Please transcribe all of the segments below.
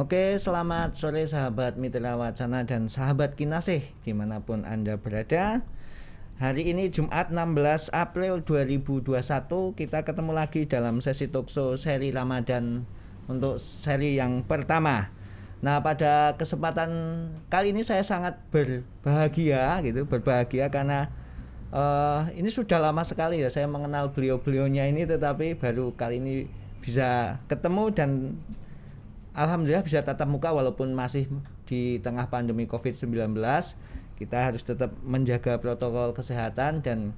Oke, selamat sore sahabat Mitra Wacana dan sahabat Kinasih dimanapun Anda berada. Hari ini Jumat 16 April 2021 kita ketemu lagi dalam sesi talkshow seri Ramadan untuk seri yang pertama. Nah, pada kesempatan kali ini saya sangat berbahagia karena ini sudah lama sekali ya saya mengenal beliau-beliaunya ini, tetapi baru kali ini bisa ketemu dan alhamdulillah bisa tatap muka walaupun masih di tengah pandemi COVID-19. Kita harus tetap menjaga protokol kesehatan dan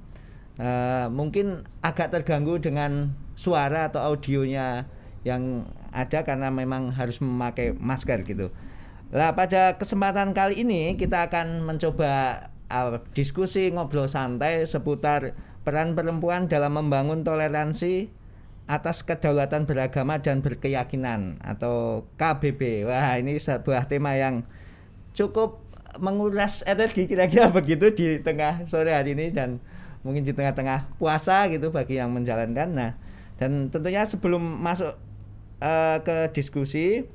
mungkin agak terganggu dengan suara atau audionya yang ada karena memang harus memakai masker gitu. Nah, pada kesempatan kali ini kita akan mencoba diskusi ngobrol santai seputar peran perempuan dalam membangun toleransi atas kedaulatan beragama dan berkeyakinan atau KBB. Wah, ini sebuah tema yang cukup menguras energi kira-kira begitu di tengah sore hari ini dan mungkin di tengah-tengah puasa gitu bagi yang menjalankan. Nah, dan tentunya sebelum masuk ke diskusi,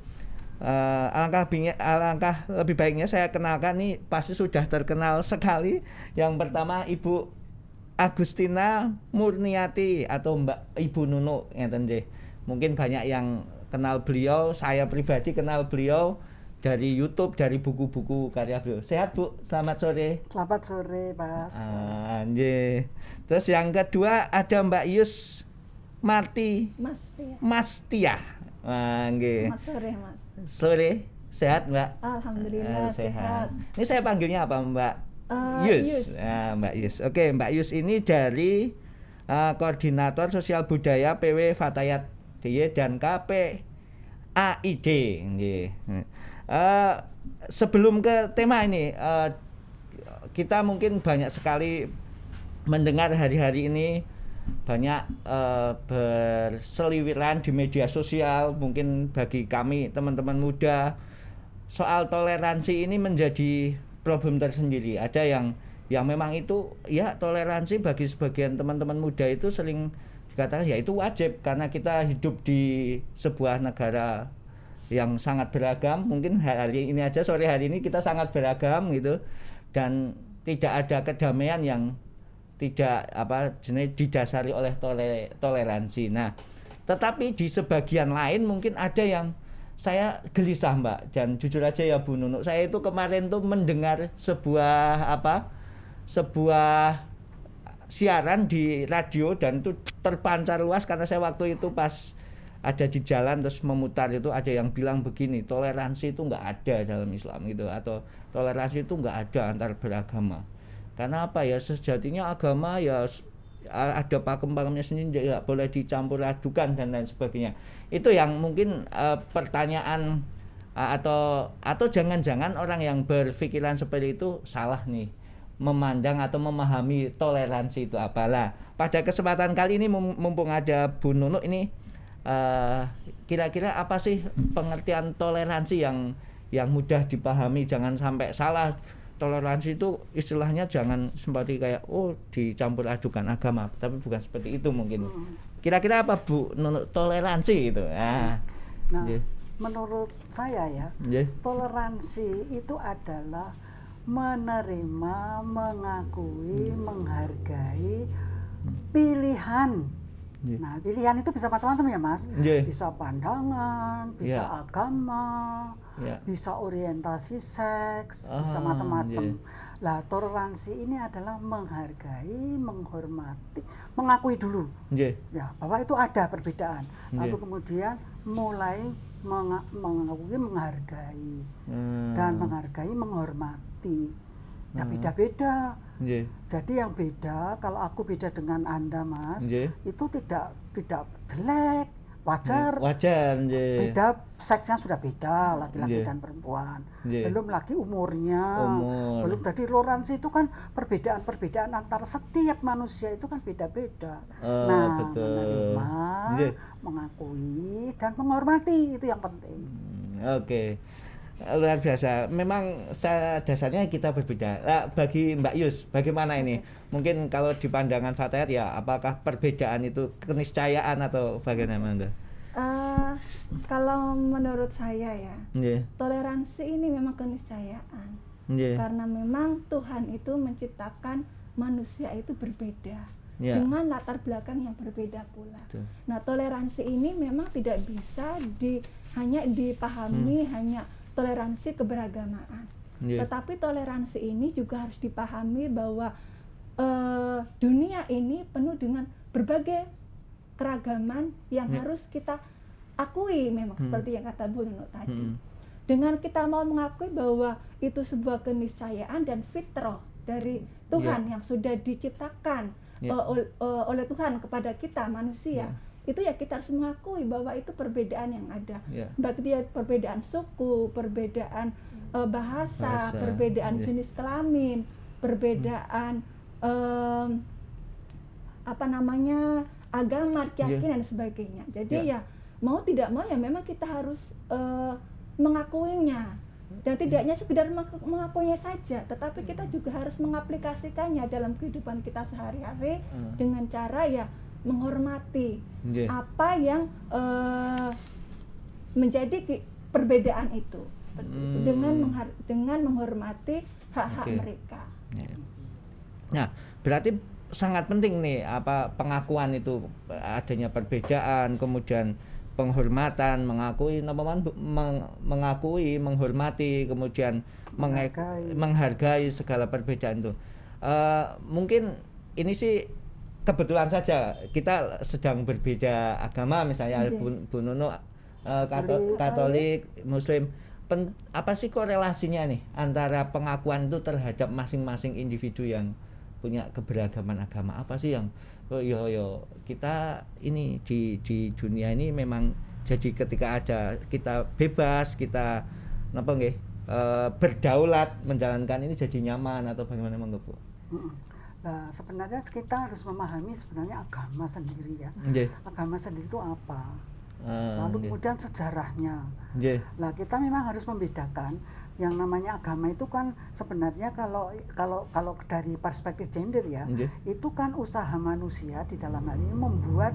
alangkah lebih baiknya saya kenalkan nih, pasti sudah terkenal sekali. Yang pertama Ibu Agustina Murniati atau Mbak Ibu Nunu, mungkin banyak yang kenal beliau. Saya pribadi kenal beliau dari YouTube, dari buku-buku karya beliau. Sehat Bu, selamat sore. Selamat sore Mas. Terus yang kedua ada Mbak Yus Marti Mastia. Selamat sore Mas. Sore, sehat Mbak? Alhamdulillah sehat. Ini saya panggilnya apa Mbak? Yus. Nah, Mbak Yus. Oke, Mbak Yus ini dari Koordinator Sosial Budaya PW Fatayat DIY dan KPAID. Sebelum ke tema ini, kita mungkin banyak sekali mendengar hari-hari ini banyak berseliweran di media sosial. Mungkin bagi kami teman-teman muda, soal toleransi ini menjadi problem tersendiri. Ada yang memang itu ya toleransi bagi sebagian teman-teman muda itu sering dikatakan ya itu wajib karena kita hidup di sebuah negara yang sangat beragam. Mungkin hari ini aja, sore hari ini kita sangat beragam gitu, dan tidak ada kedamaian yang tidak didasari oleh toleransi. Nah, tetapi di sebagian lain mungkin ada yang saya gelisah Mbak, dan jujur aja ya Bu Nunu, saya itu kemarin tuh mendengar sebuah siaran di radio dan itu terpancar luas karena saya waktu itu pas ada di jalan terus memutar itu ada yang bilang begini, toleransi itu nggak ada dalam Islam gitu, atau toleransi itu nggak ada antar beragama. Karena apa ya, sejatinya agama ya ada pakem-pakemnya sendiri, tidak boleh dicampur adukan dan lain sebagainya. Itu yang mungkin pertanyaan atau jangan-jangan orang yang berpikiran seperti itu salah nih memandang atau memahami toleransi itu apalah. Pada kesempatan kali ini mumpung ada Bu Nunu ini, kira-kira apa sih pengertian toleransi yang mudah dipahami, jangan sampai salah. Toleransi itu istilahnya jangan seperti kayak dicampur adukan agama, tapi bukan seperti itu mungkin. Kira-kira apa Bu toleransi itu? Menurut saya ya, toleransi itu adalah menerima, mengakui, menghargai pilihan. Nah, pilihan itu bisa macam-macam ya Mas. Bisa pandangan, bisa agama, bisa orientasi seks, bisa macam-macam. Lah, toleransi ini adalah menghargai, menghormati, mengakui dulu. Ya, bahwa itu ada perbedaan. Lalu kemudian mulai mengakui, menghargai, dan menghargai, menghormati. Ya beda-beda. Jadi yang beda, kalau aku beda dengan Anda Mas, itu tidak jelek, wajar. Beda seksnya sudah beda, laki-laki dan perempuan. Belum lagi umurnya. Belum, jadi toleransi itu kan perbedaan antar setiap manusia itu kan beda-beda. Menerima, mengakui dan menghormati itu yang penting. Oke. Luar biasa. Memang dasarnya kita berbeda. Nah, bagi Mbak Yus, bagaimana ini? Mungkin kalau di pandangan Fatayat ya, apakah perbedaan itu keniscayaan atau bagaimana? Kalau menurut saya ya, Nggih. toleransi ini memang keniscayaan. Nggih. Karena memang Tuhan itu menciptakan manusia itu berbeda. Ya. Dengan latar belakang yang berbeda pula. Betul. Nah, toleransi ini memang tidak bisa hanya dipahami hanya toleransi keberagamaan. Yeah. Tetapi toleransi ini juga harus dipahami bahwa dunia ini penuh dengan berbagai keragaman yang harus kita akui memang seperti yang kata Bu Nunu tadi. Dengan kita mau mengakui bahwa itu sebuah keniscayaan dan fitrah dari Tuhan yang sudah diciptakan oleh Tuhan kepada kita manusia, itu ya kita harus mengakui bahwa itu perbedaan yang ada. Baik dia perbedaan suku, perbedaan bahasa, perbedaan jenis kelamin, perbedaan agama, keyakinan dan sebagainya. Jadi ya mau tidak mau ya memang kita harus mengakuinya. Dan tidaknya sekedar mengakuinya saja, tetapi kita juga harus mengaplikasikannya dalam kehidupan kita sehari-hari dengan cara ya menghormati apa yang menjadi perbedaan itu, seperti itu, dengan menghormati hak-hak mereka. Nah, berarti sangat penting nih pengakuan itu, adanya perbedaan, kemudian penghormatan, mengakui, menghormati, kemudian menghargai segala perbedaan itu. Mungkin ini sih kebetulan saja kita sedang berbeda agama, misalnya Bu Nunu Katolik, Muslim. Apa sih korelasinya nih antara pengakuan itu terhadap masing-masing individu yang punya keberagaman agama? Apa sih yang kita ini di dunia ini memang jadi ketika ada kita bebas, kita berdaulat menjalankan ini jadi nyaman atau bagaimana Bu? Nah, sebenarnya kita harus memahami sebenarnya agama sendiri ya. Agama sendiri itu apa? Lalu kemudian sejarahnya. Nah, kita memang harus membedakan yang namanya agama itu kan sebenarnya kalau dari perspektif gender ya, itu kan usaha manusia di dalam hal ini membuat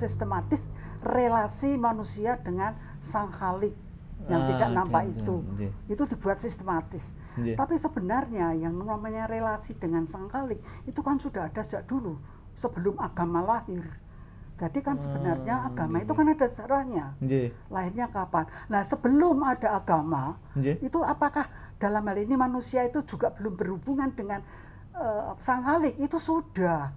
sistematis relasi manusia dengan sang Khalik yang tidak nampak itu dibuat sistematis. Tapi sebenarnya yang namanya relasi dengan sang Khalik itu kan sudah ada sejak dulu sebelum agama lahir. Jadi kan sebenarnya agama itu kan ada sejarahnya. Lahirnya kapan? Nah, sebelum ada agama, itu apakah dalam hal ini manusia itu juga belum berhubungan dengan sang Khalik? Itu sudah.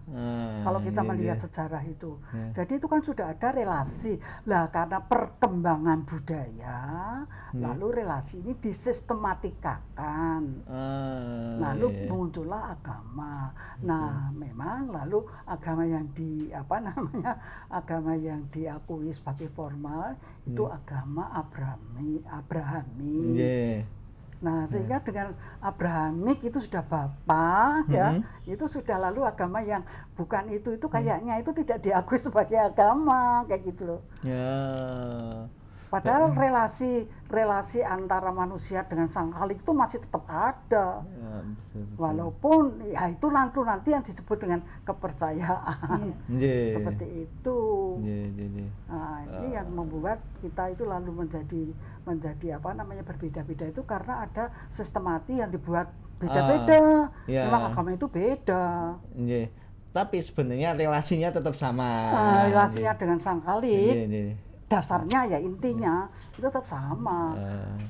Kalau kita melihat sejarah itu. Jadi itu kan sudah ada relasi. Lah karena perkembangan budaya, lalu relasi ini disistematikan. Lalu muncullah agama. Nah, memang lalu agama yang agama yang diakui sebagai formal itu agama Abrahami. Nah, sehingga dengan Abrahamik itu sudah Bapa itu sudah, lalu agama yang bukan itu kayaknya itu tidak diakui sebagai agama, kayak gitu loh. Padahal relasi antara manusia dengan sang Khalik itu masih tetap ada. Walaupun ya itu nanti yang disebut dengan kepercayaan. Seperti itu. Nah, ini yang membuat kita itu lalu menjadi berbeda-beda itu karena ada sistematis yang dibuat beda-beda. Memang agama itu beda. Tapi sebenarnya relasinya tetap sama. Relasinya dengan sang Khalik. Dasarnya ya intinya itu tetap sama.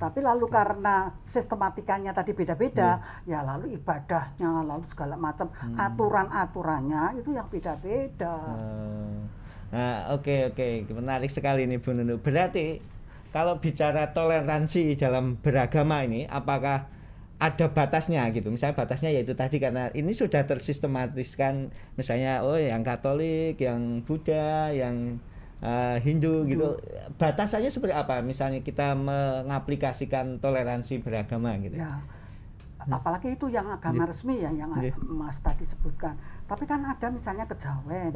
Tapi lalu karena sistematikanya tadi beda-beda, ya lalu ibadahnya, lalu segala macam aturan-aturannya itu yang beda-beda. Nah, oke, menarik sekali nih Bu Nunu. Berarti kalau bicara toleransi dalam beragama ini, apakah ada batasnya gitu? Misalnya batasnya yaitu tadi karena ini sudah tersistematiskan, misalnya yang Katolik, yang Buddha, yang Hindu gitu. Batasannya seperti apa? Misalnya kita mengaplikasikan toleransi beragama gitu. Ya. Apalagi itu yang agama resmi ya, yang Mas tadi sebutkan. Tapi kan ada misalnya kejawen.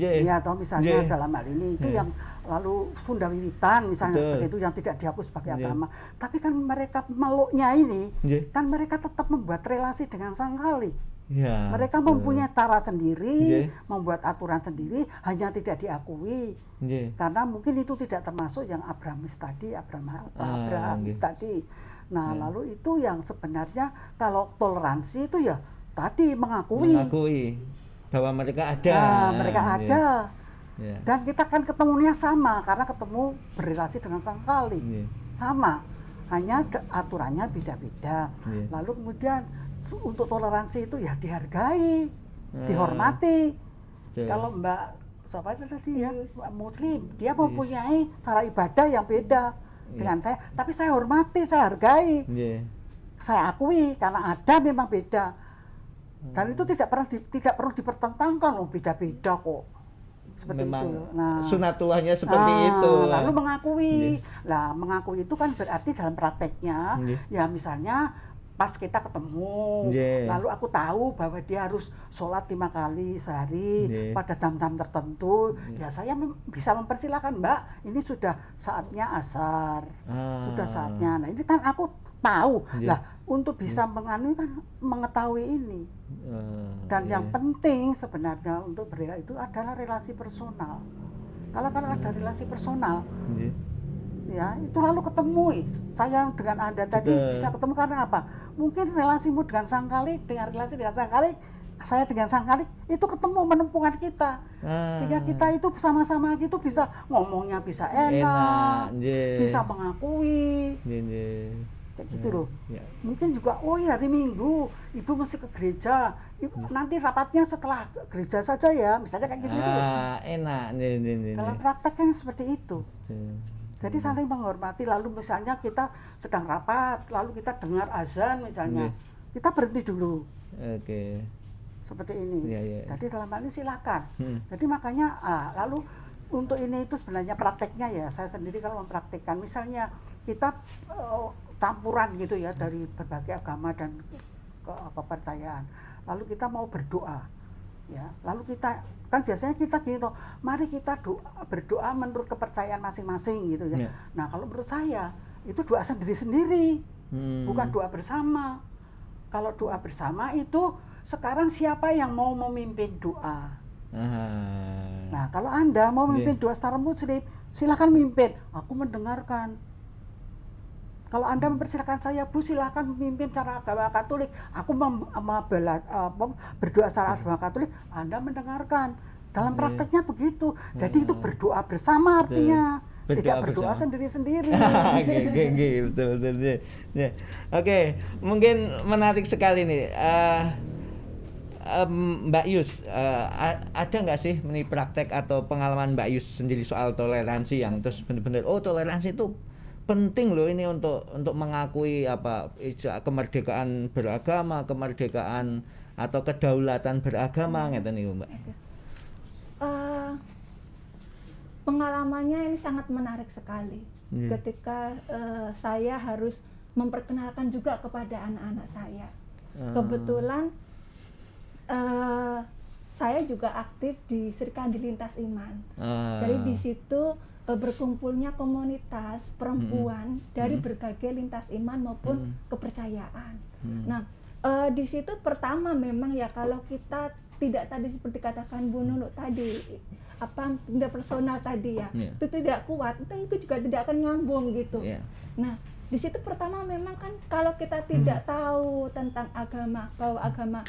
Ya, atau misalnya dalam hal ini itu yang lalu Sunda Wiwitan misalnya begitu yang tidak diakui sebagai agama. Tapi kan mereka meluknya ini kan mereka tetap membuat relasi dengan sang Khalik. Ya, Mereka mempunyai cara sendiri, Nggih. membuat aturan sendiri, hanya tidak diakui. Nggih. Karena mungkin itu tidak termasuk yang Abrahamis tadi, Abrahamis nggih. tadi. Nah, lalu itu yang sebenarnya kalau toleransi itu ya tadi mengakui. Bahwa mereka ada. Nah, mereka Nggih. ada. Ya. Dan kita kan ketemunya sama karena ketemu berrelasi dengan sang khalik. Nggih. Sama. Hanya aturannya beda-beda. Nggih. Lalu kemudian untuk toleransi itu ya dihargai, dihormati. Betul. Kalau Mbak siapa itu tadi ya, Yus. Muslim, dia mempunyai cara ibadah yang beda dengan saya, tapi saya hormati, saya hargai, Nggih. saya akui karena ada memang beda. Dan itu tidak perlu dipertentangkan loh, beda-beda kok. Seperti Memang itu loh. Nah, sunatullahnya seperti itu. lalu mengakui. Lah, mengakui itu kan berarti dalam prakteknya Nggih. ya misalnya pas kita ketemu, Nggih. lalu aku tahu bahwa dia harus sholat 5 kali sehari Nggih. pada jam-jam tertentu, ya saya bisa mempersilahkan, Mbak, ini sudah saatnya asar, sudah saatnya. Nah ini kan aku tahu. Nggih. Lah untuk bisa menganu kan mengetahui ini. Dan yang penting sebenarnya untuk itu adalah relasi personal. Kalau ada relasi personal, Nggih. ya itu lalu ketemu. Saya dengan Anda tadi Betul. bisa ketemu karena apa? Mungkin relasimu dengan sang khalik, dengan relasi dengan sang khalik, saya dengan sang khalik itu ketemu menempuhkan kita, sehingga kita itu sama-sama gitu bisa ngomongnya bisa enak, Nggih. bisa mengakui. Nggih. Kayak gitu loh. Ya. Mungkin juga, oh ya hari Minggu ibu mesti ke gereja, ibu nanti rapatnya setelah gereja saja ya, misalnya kayak gitu loh. Enak. Nggih. Dalam praktek kan seperti itu. Nggih. Jadi saling menghormati. Lalu misalnya kita sedang rapat, lalu kita dengar azan misalnya, kita berhenti dulu. Oke. Seperti ini. Iya. Jadi dalam hal ini silakan. Hmm. Jadi makanya lalu untuk ini itu sebenarnya prakteknya ya, saya sendiri kalau mempraktikkan misalnya kita campuran gitu ya dari berbagai agama dan kepercayaan. Lalu kita mau berdoa. Ya, lalu kita kan biasanya kita gitu, mari kita berdoa menurut kepercayaan masing-masing gitu ya. Yeah. Nah, kalau menurut saya itu doa sendiri-sendiri. Bukan doa bersama. Kalau doa bersama itu sekarang siapa yang mau memimpin doa? Nah, kalau Anda mau memimpin doa secara muslim, silakan mimpin. Aku mendengarkan. Kalau Anda mempersilahkan saya, Bu, silakan memimpin cara agama Katolik. Aku berdoa secara agama Katolik, Anda mendengarkan. Dalam prakteknya begitu. Jadi itu berdoa bersama artinya. Tidak berdoa sendiri-sendiri. Betul. Ya. Oke, mungkin menarik sekali nih. Mbak Yus, ada nggak sih ini praktek atau pengalaman Mbak Yus sendiri soal toleransi yang terus benar-benar toleransi itu penting loh ini untuk mengakui kemerdekaan beragama, kemerdekaan atau kedaulatan beragama ngeten niku, Mbak. Pengalamannya ini sangat menarik sekali. Ketika saya harus memperkenalkan juga kepada anak-anak saya. Kebetulan saya juga aktif di Serikandi Lintas Iman. Jadi di situ berkumpulnya komunitas perempuan dari berbagai lintas iman maupun kepercayaan. Nah, di situ pertama memang ya kalau kita tidak tadi seperti katakan Bu Nunu tadi tidak personal tadi ya, itu tidak kuat, itu juga tidak akan nyambung gitu. Nah, di situ pertama memang kan kalau kita tidak tahu tentang agama, bahwa agama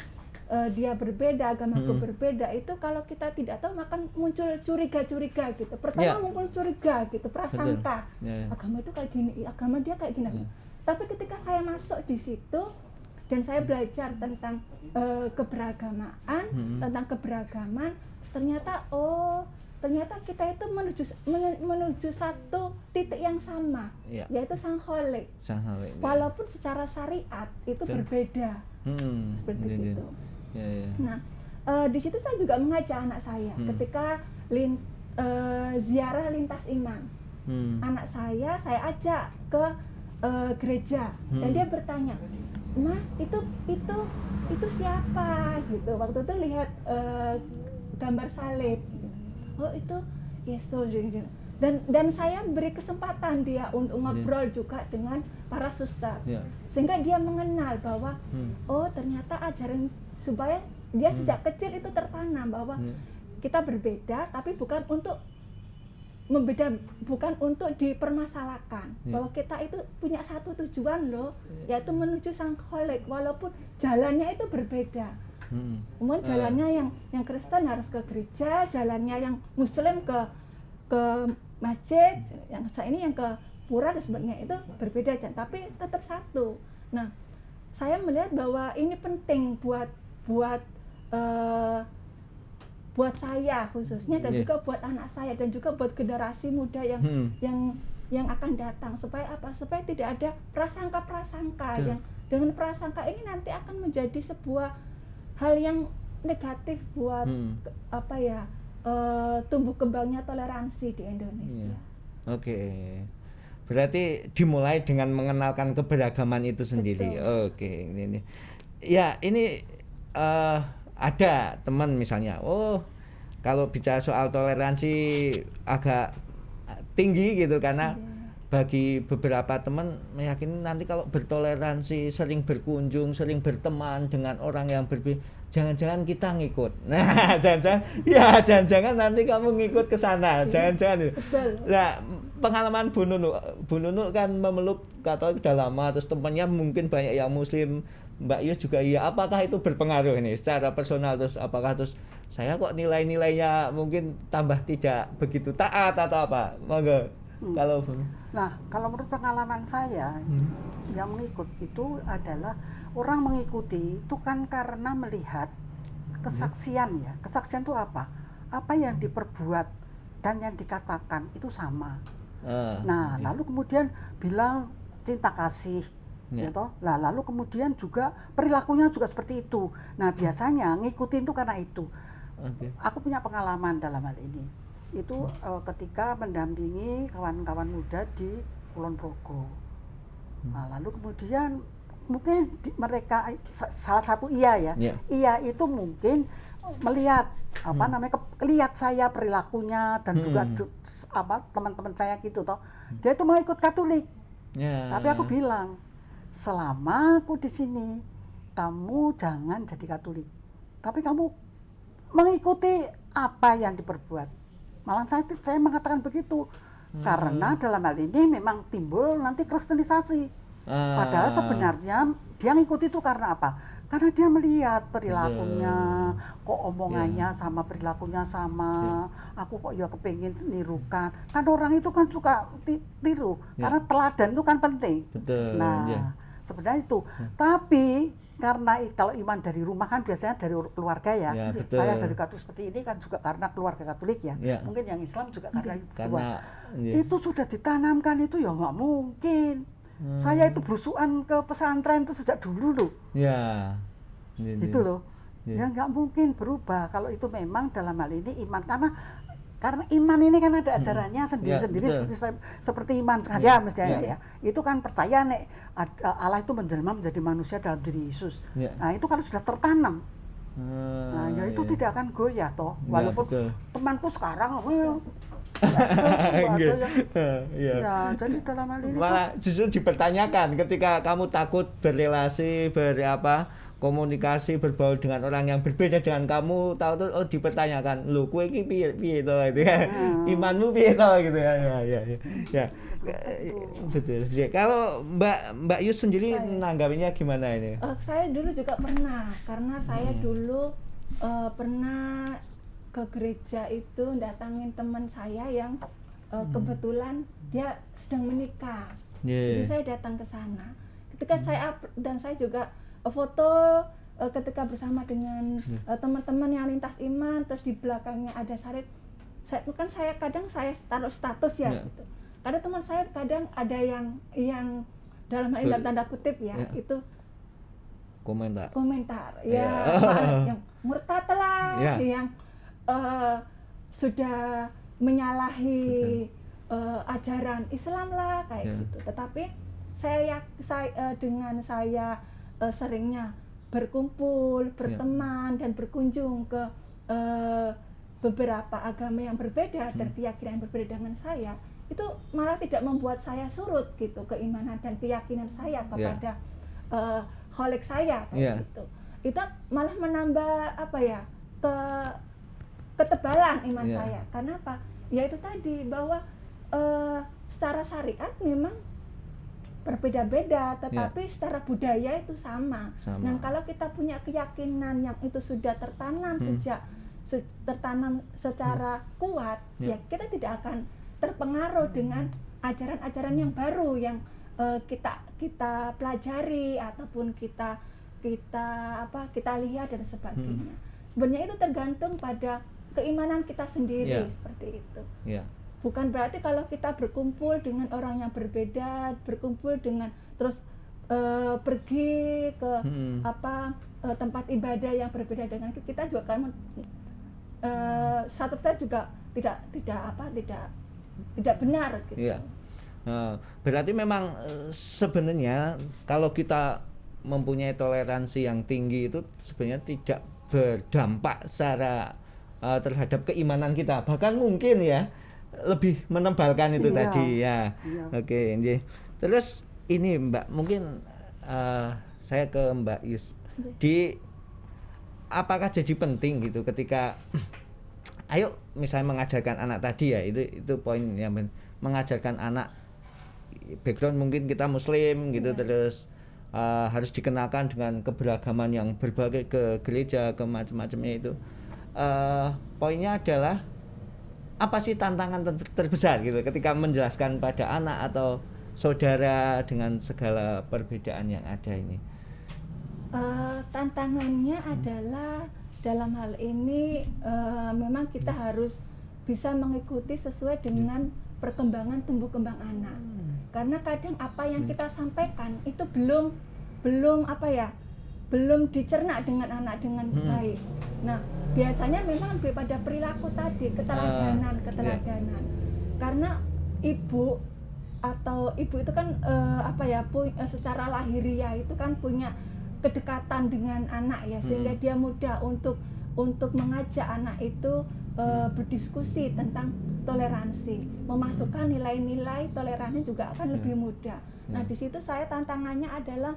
dia berbeda, agamaku berbeda, itu kalau kita tidak tahu akan muncul curiga-curiga gitu. Pertama muncul curiga gitu, prasangka. Agama itu kayak gini, agama dia kayak gini. Tapi ketika saya masuk di situ dan saya belajar tentang keberagamaan, tentang keberagaman, ternyata kita itu menuju satu titik yang sama, yaitu Sang Khalik. Walaupun secara syariat itu berbeda, seperti itu. Nah, di situ saya juga mengajak anak saya ketika ziarah lintas iman. Anak saya ajak ke gereja dan dia bertanya, "Ma, itu siapa?" gitu. Waktu itu lihat gambar salib. Oh, itu Yesus gitu. dan saya beri kesempatan dia untuk ngobrol juga dengan para suster, sehingga dia mengenal bahwa oh ternyata ajaran, supaya dia sejak kecil itu tertanam bahwa kita berbeda, tapi bukan untuk bukan untuk dipermasalahkan, bahwa kita itu punya satu tujuan loh, yaitu menuju sang Khalik, walaupun jalannya itu berbeda. Kemudian jalannya yang Kristen harus ke gereja, jalannya yang Muslim ke masjid, yang saya ini yang ke pura dan sebagainya, itu berbeda kan, tapi tetap satu. Nah, saya melihat bahwa ini penting buat saya khususnya, dan juga buat anak saya, dan juga buat generasi muda yang akan datang, supaya apa? Supaya tidak ada prasangka-prasangka yang dengan prasangka ini nanti akan menjadi sebuah hal yang negatif buat tumbuh kembangnya toleransi di Indonesia. Oke. Berarti dimulai dengan mengenalkan keberagaman itu sendiri. Betul. Oke, ini. Ya, ini ada teman misalnya, kalau bicara soal toleransi agak tinggi gitu, karena bagi beberapa teman meyakini nanti kalau bertoleransi, sering berkunjung, sering berteman dengan orang yang berbeda, jangan-jangan kita ngikut. Nah, jangan-jangan nanti kamu ngikut ke sana. Jangan-jangan. Nah, pengalaman Bu Nunu kan memeluk Katolik sudah lama, terus temannya mungkin banyak yang Muslim, Mbak Yus juga iya. Apakah itu berpengaruh ini secara personal? Terus apakah saya kok nilai-nilainya mungkin tambah tidak begitu taat atau apa? Monggo. Kalau kalau menurut pengalaman saya, yang mengikut itu adalah orang mengikuti itu kan karena melihat kesaksian ya. Kesaksian itu apa? Apa yang diperbuat dan yang dikatakan itu sama. Lalu kemudian bilang cinta kasih, gitu. Nah, lalu kemudian juga perilakunya juga seperti itu. Nah, biasanya ngikutin itu karena itu. Aku punya pengalaman dalam hal ini. Itu ketika mendampingi kawan-kawan muda di Kulon Progo. Nah, lalu kemudian mungkin mereka salah satu iya itu mungkin melihat lihat saya perilakunya dan juga teman-teman saya gitu toh. Dia itu mau ikut Katolik. Tapi aku bilang, selama aku di sini kamu jangan jadi Katolik. Tapi kamu mengikuti apa yang diperbuat. Malah saya mengatakan begitu. Karena dalam hal ini memang timbul nanti kristenisasi. Padahal sebenarnya dia ngikuti itu karena apa? Karena dia melihat perilakunya, kok omongannya sama, perilakunya sama. Aku kok ya kepengin nirukan. Kan orang itu kan suka tiru, karena teladan itu kan penting. Sebenarnya itu. Tapi karena kalau iman dari rumah kan biasanya dari keluarga ya. Saya dari Katolik seperti ini kan juga karena keluarga Katolik ya. Mungkin yang Islam juga karena itu sudah ditanamkan, itu ya nggak mungkin. Saya itu berusukan ke pesantren itu sejak dulu loh. Gitu loh. Ya nggak mungkin berubah kalau itu memang dalam hal ini iman, karena iman ini kan ada ajarannya sendiri-sendiri, seperti iman saya mestinya ya. Itu kan percaya Allah itu menjelma menjadi manusia dalam diri Yesus. Nah, itu kalau sudah tertanam. Ya itu tidak akan goyah toh. Walaupun temanku sekarang jadi dalam hal ini malah justru dipertanyakan ketika kamu takut berrelasi, komunikasi, berbaur dengan orang yang berbeda dengan kamu, tahu tuh dipertanyakan, lho kowe iki piye to gitu ya. Imanmu piye to gitu ya. Betul. Kalau Mbak Yus sendiri nanggapinya gimana ini? Saya dulu juga pernah, karena saya dulu pernah ke gereja itu datangin teman saya yang kebetulan dia sedang menikah. Jadi saya datang ke sana. Ketika saya juga foto ketika bersama dengan teman-teman yang lintas iman, terus di belakangnya ada salib. Saya kadang taruh status ya gitu. Kadang teman saya kadang ada yang dalam hal ini tanda kutip itu komentar yang murtad lah, yang sudah menyalahi ajaran Islam lah kayak gitu. Tetapi dengan saya seringnya berkumpul, berteman dan berkunjung ke beberapa agama yang berbeda dan keyakinan yang berbeda dengan saya, itu malah tidak membuat saya surut gitu keimanan dan keyakinan saya kepada kholik saya gitu. Itu malah menambah apa ya, ketebalan iman saya. Karena apa? Ya itu tadi bahwa secara syariat memang berbeda-beda, tetapi secara budaya itu sama. Nah, kalau kita punya keyakinan yang itu sudah tertanam tertanam secara kuat, ya kita tidak akan terpengaruh dengan ajaran-ajaran yang baru yang kita pelajari ataupun kita lihat dan sebagainya. Sebenarnya itu tergantung pada keimanan kita sendiri seperti itu. Bukan berarti kalau kita berkumpul dengan orang yang berbeda, berkumpul dengan terus pergi ke tempat ibadah yang berbeda dengan kita juga kan satu kita juga tidak benar gitu. Berarti memang sebenarnya kalau kita mempunyai toleransi yang tinggi itu sebenarnya tidak berdampak secara terhadap keimanan kita, bahkan mungkin ya lebih menebalkan itu tadi ya. Oke, terus ini Mbak, mungkin saya ke Mbak Yus, apakah jadi penting gitu ketika ayo misalnya mengajarkan anak tadi ya, itu poin yang mengajarkan anak background mungkin kita muslim gitu, terus harus dikenalkan dengan keberagaman yang berbagai ke gereja, ke macam-macamnya itu. Poinnya adalah apa sih tantangan terbesar gitu ketika menjelaskan pada anak atau saudara dengan segala perbedaan yang ada ini? Tantangannya adalah dalam hal ini memang kita harus bisa mengikuti sesuai dengan perkembangan tumbuh kembang anak. Karena kadang apa yang kita sampaikan itu belum dicerna dengan anak dengan baik. Nah, biasanya memang lebih pada perilaku tadi, keteladanan. Karena ibu itu kan secara lahiriah itu kan punya kedekatan dengan anak ya, sehingga dia mudah untuk mengajak anak itu berdiskusi tentang toleransi, memasukkan nilai-nilai toleransi juga akan lebih mudah. Nah, di situ saya tantangannya adalah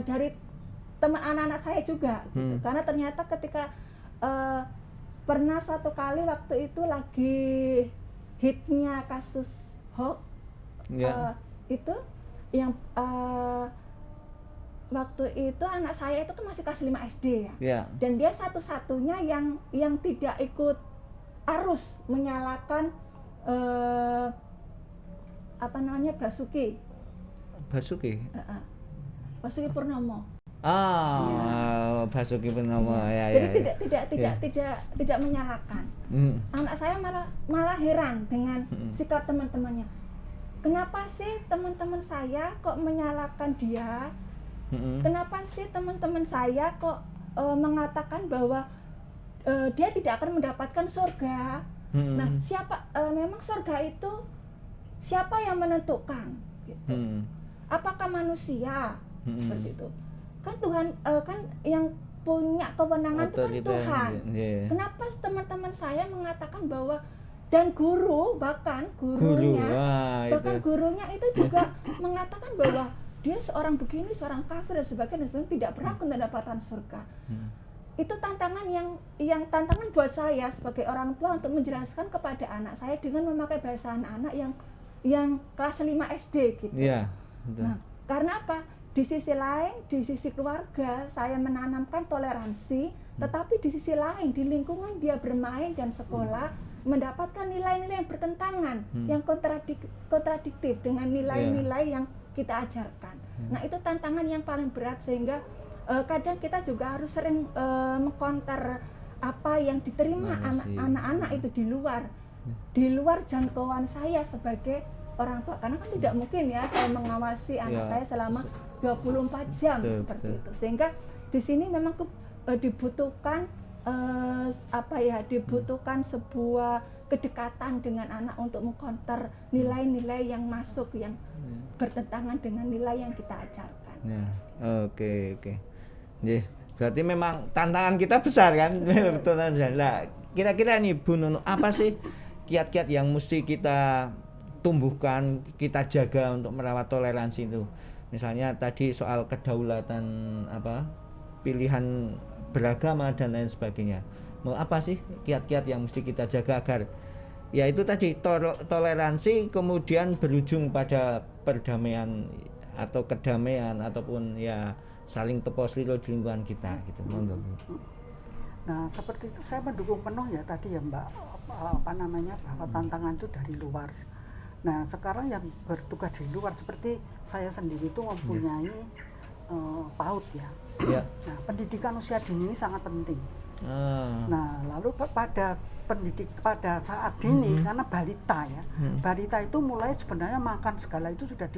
dari teman anak-anak saya juga gitu. Karena ternyata ketika pernah satu kali waktu itu lagi hitnya kasus hoax itu yang waktu itu anak saya itu kan masih kelas 5 SD ya. Dan dia satu-satunya yang tidak ikut arus menyalakan Basuki Purnomo. Basuki Purnomo ya. Jadi tidak menyalahkan. Anak saya malah heran dengan sikap teman-temannya. Kenapa sih teman-teman saya kok menyalahkan dia? Kenapa sih teman-teman saya kok mengatakan bahwa dia tidak akan mendapatkan surga? Nah, memang surga itu siapa yang menentukan? Gitu. Apakah manusia? Seperti itu. Kan Tuhan kan yang punya kewenangan itu kan Tuhan. Kenapa teman-teman saya mengatakan bahwa dan gurunya itu juga mengatakan bahwa dia seorang begini, seorang kafir dan sebagainya tidak berhak untuk mendapatkan surga. Itu tantangan tantangan buat saya sebagai orang tua untuk menjelaskan kepada anak saya dengan memakai bahasa anak-anak yang kelas 5 SD gitu. Nah, karena apa? Di sisi lain, di sisi keluarga saya menanamkan toleransi, tetapi di sisi lain di lingkungan dia bermain dan sekolah mendapatkan nilai-nilai yang bertentangan, yang kontradiktif dengan nilai-nilai yang kita ajarkan. Nah, itu tantangan yang paling berat sehingga kadang kita juga harus sering mengkonter apa yang diterima anak-anak itu di luar jangkauan saya sebagai orang tua, karena kan tidak mungkin ya saya mengawasi anak saya selama 24 jam seperti itu. Sehingga di sini memang dibutuhkan dibutuhkan sebuah kedekatan dengan anak untuk mengkonter nilai-nilai yang masuk yang bertentangan dengan nilai yang kita ajarkan. Oke. Berarti memang tantangan kita besar kan? Betul. kira-kira nih Bu Nunu, apa sih kiat-kiat yang mesti kita tumbuhkan, kita jaga untuk merawat toleransi itu? Misalnya tadi soal kedaulatan pilihan beragama dan lain sebagainya. Mau apa sih kiat-kiat yang mesti kita jaga agar ya itu tadi toleransi kemudian berujung pada perdamaian atau kedamaian ataupun ya saling teposlilo di lingkungan kita gitu. Monggo. Nah, seperti itu saya mendukung penuh ya tadi ya Mbak, bahwa tantangan itu dari luar. Nah, sekarang yang bertugas di luar seperti saya sendiri itu mempunyai PAUD ya. Nah, pendidikan usia dini ini sangat penting. Nah, lalu pada saat dini karena balita ya, balita itu mulai sebenarnya makan segala itu sudah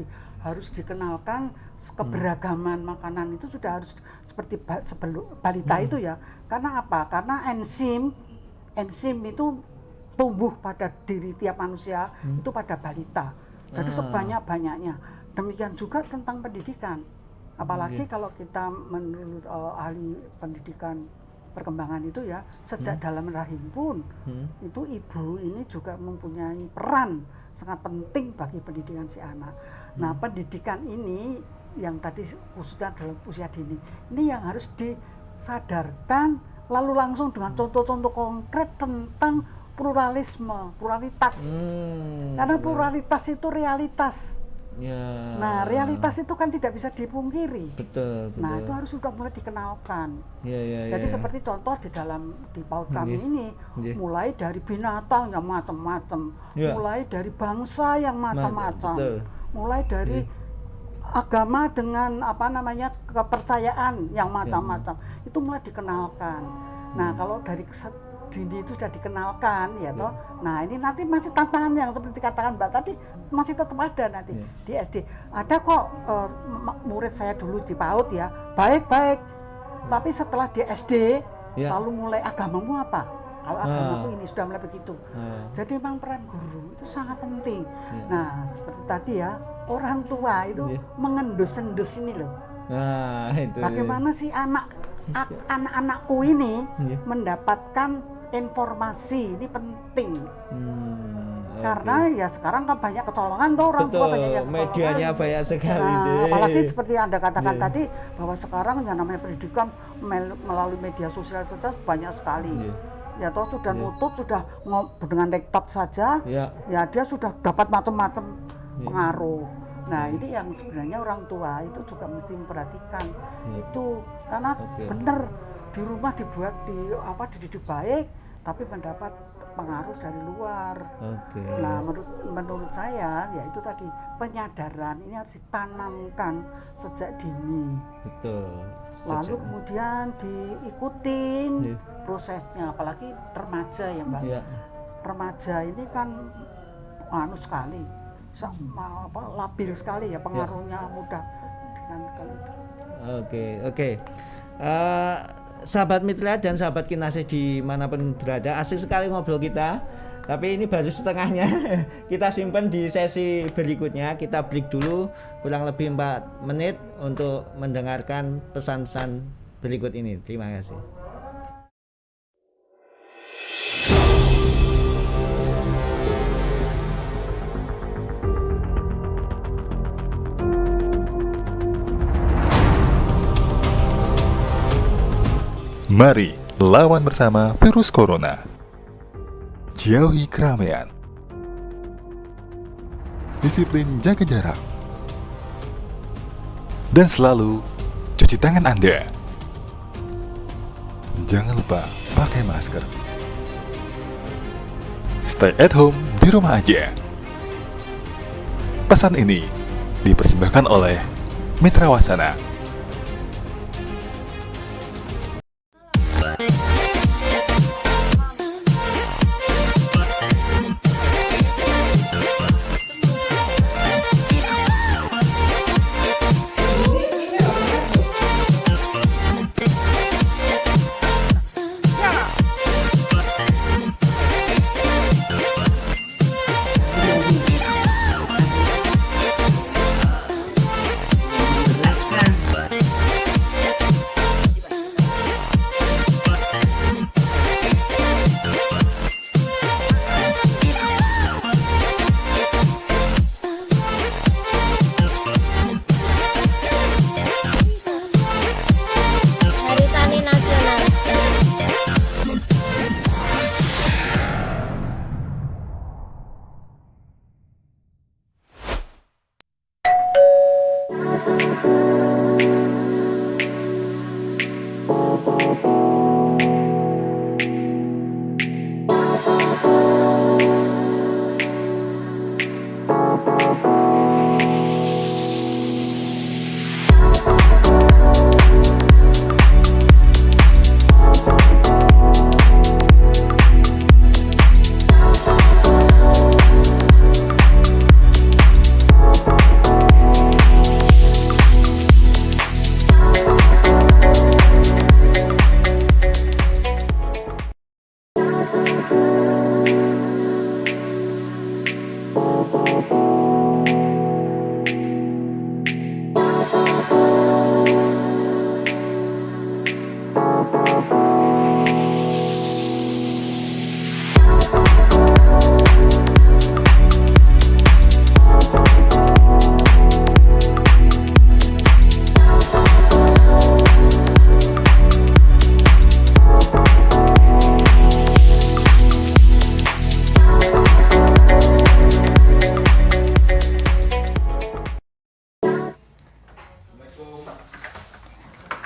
harus dikenalkan keberagaman makanan itu sudah harus seperti sebelum balita itu ya. Karena apa? Karena enzim itu tumbuh pada diri tiap manusia itu pada balita. Jadi sebanyak-banyaknya. Demikian juga tentang pendidikan. Apalagi kalau kita menurut ahli pendidikan perkembangan itu ya, sejak dalam rahim pun itu ibu ini juga mempunyai peran sangat penting bagi pendidikan si anak. Nah, pendidikan ini yang tadi khususnya dalam usia dini ini yang harus disadarkan lalu langsung dengan contoh-contoh konkret tentang pluralitas. Karena pluralitas itu realitas. Ya. Nah, realitas itu kan tidak bisa dipungkiri. Betul. Nah, itu harus sudah mulai dikenalkan. Jadi Ya. seperti contoh di PAUD kami ini, mulai dari binatang yang macam-macam, mulai dari bangsa yang macam-macam, mulai dari agama dengan kepercayaan yang macam-macam, itu mulai dikenalkan. Nah, kalau dari dini itu sudah dikenalkan ya toh. Nah, ini nanti masih tantangan yang seperti katakan Mbak tadi masih tetap ada nanti di SD. Ada kok murid saya dulu di PAUD ya, baik-baik. Tapi setelah di SD lalu mulai agamamu apa? Kalau agamamu ini sudah mulai begitu. Jadi memang peran guru itu sangat penting. Nah, seperti tadi ya, orang tua itu mengendus-endus ini loh. Nah, itu. Bagaimana sih anak-anakku ini mendapatkan informasi ini penting. Karena ya sekarang kan banyak kecolongan tuh orang tua banyak yang kecolongan. Medianya banyak sekali. Nah, apalagi seperti Anda katakan tadi bahwa sekarang yang namanya pendidikan melalui media sosial saja banyak sekali. Ya toh sudah nutup, sudah dengan laptop saja, ya dia sudah dapat macam-macam pengaruh. Nah, ini yang sebenarnya orang tua itu juga mesti memperhatikan itu karena benar di rumah dididik baik tapi mendapat pengaruh dari luar. Nah, menurut saya ya itu tadi penyadaran ini harus ditanamkan sejak dini. Lalu kemudian diikutin prosesnya, apalagi remaja ya Mbak. Remaja ini kan sekali. Labil sekali ya pengaruhnya mudah dengan kali itu. Oke. Sahabat Mitra dan sahabat Kinasih dimanapun berada, asik sekali ngobrol kita. Tapi ini baru setengahnya. Kita simpan di sesi berikutnya. Kita break dulu kurang lebih 4 menit untuk mendengarkan pesan-pesan berikut ini. Terima kasih. Mari lawan bersama virus corona. Jauhi keramaian. Disiplin jaga jarak. Dan selalu cuci tangan Anda. Jangan lupa pakai masker. Stay at home di rumah aja. Pesan ini dipersembahkan oleh Mitra Wasana.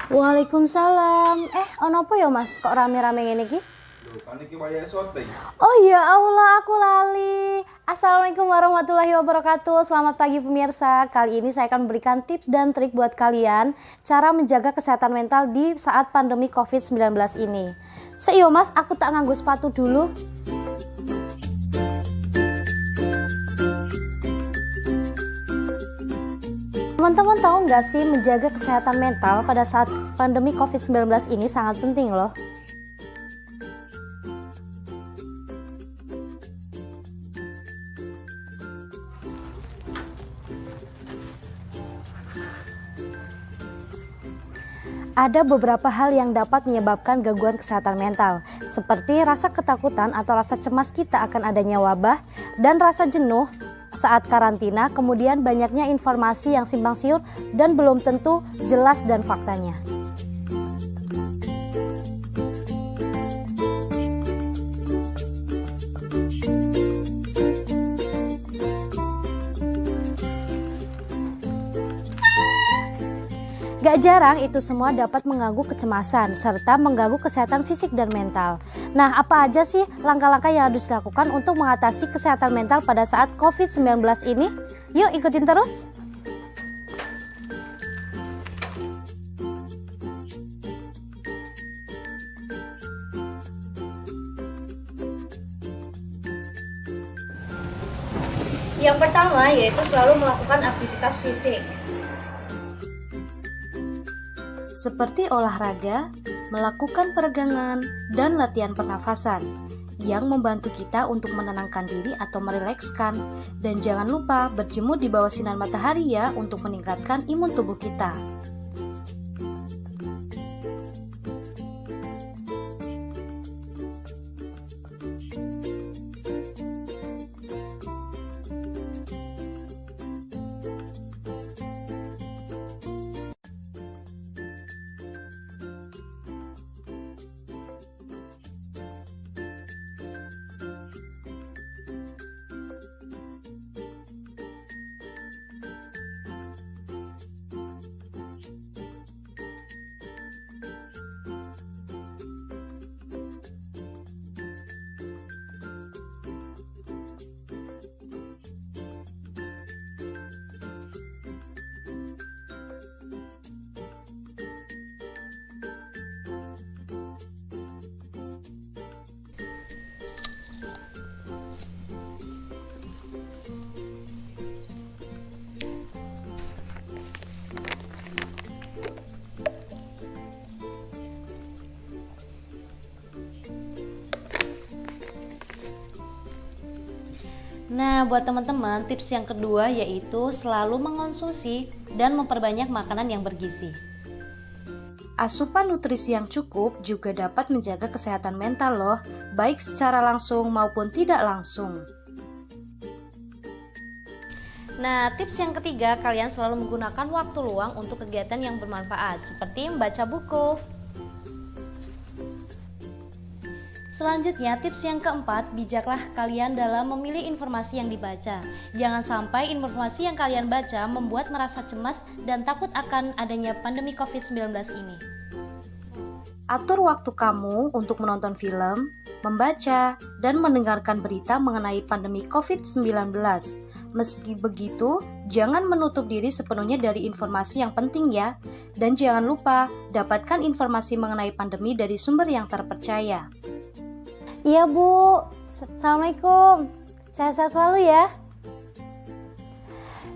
Waalaikumsalam. Ono apa ya Mas? Kok rame-rame ngene iki? Loh, kan iki wayahe syuting. Oh ya Allah, aku lali. Assalamualaikum warahmatullahi wabarakatuh. Selamat pagi pemirsa. Kali ini saya akan memberikan tips dan trik buat kalian cara menjaga kesehatan mental di saat pandemi COVID-19 ini. Seiyo Mas, aku tak nganggo sepatu dulu. Teman-teman tahu nggak sih, menjaga kesehatan mental pada saat pandemi COVID-19 ini sangat penting loh. Ada beberapa hal yang dapat menyebabkan gangguan kesehatan mental, seperti rasa ketakutan atau rasa cemas kita akan adanya wabah, dan rasa jenuh saat karantina, kemudian banyaknya informasi yang simpang siur dan belum tentu jelas dan faktanya. Gak jarang itu semua dapat mengganggu kecemasan serta mengganggu kesehatan fisik dan mental. Nah, apa aja sih langkah-langkah yang harus dilakukan untuk mengatasi kesehatan mental pada saat COVID-19 ini? Yuk ikutin terus! Yang pertama yaitu selalu melakukan aktivitas fisik. Seperti olahraga, melakukan peregangan, dan latihan pernafasan yang membantu kita untuk menenangkan diri atau merilekskan. Dan jangan lupa berjemur di bawah sinar matahari ya untuk meningkatkan imun tubuh kita. Nah, buat teman-teman, tips yang kedua yaitu selalu mengonsumsi dan memperbanyak makanan yang bergizi. Asupan nutrisi yang cukup juga dapat menjaga kesehatan mental loh, baik secara langsung maupun tidak langsung. Nah, tips yang ketiga, kalian selalu menggunakan waktu luang untuk kegiatan yang bermanfaat, seperti membaca buku. Selanjutnya, tips yang keempat, bijaklah kalian dalam memilih informasi yang dibaca. Jangan sampai informasi yang kalian baca membuat merasa cemas dan takut akan adanya pandemi COVID-19 ini. Atur waktu kamu untuk menonton film, membaca, dan mendengarkan berita mengenai pandemi COVID-19. Meski begitu, jangan menutup diri sepenuhnya dari informasi yang penting ya. Dan jangan lupa, dapatkan informasi mengenai pandemi dari sumber yang terpercaya. Iya Bu, Assalamualaikum. Sehat-sehat selalu ya.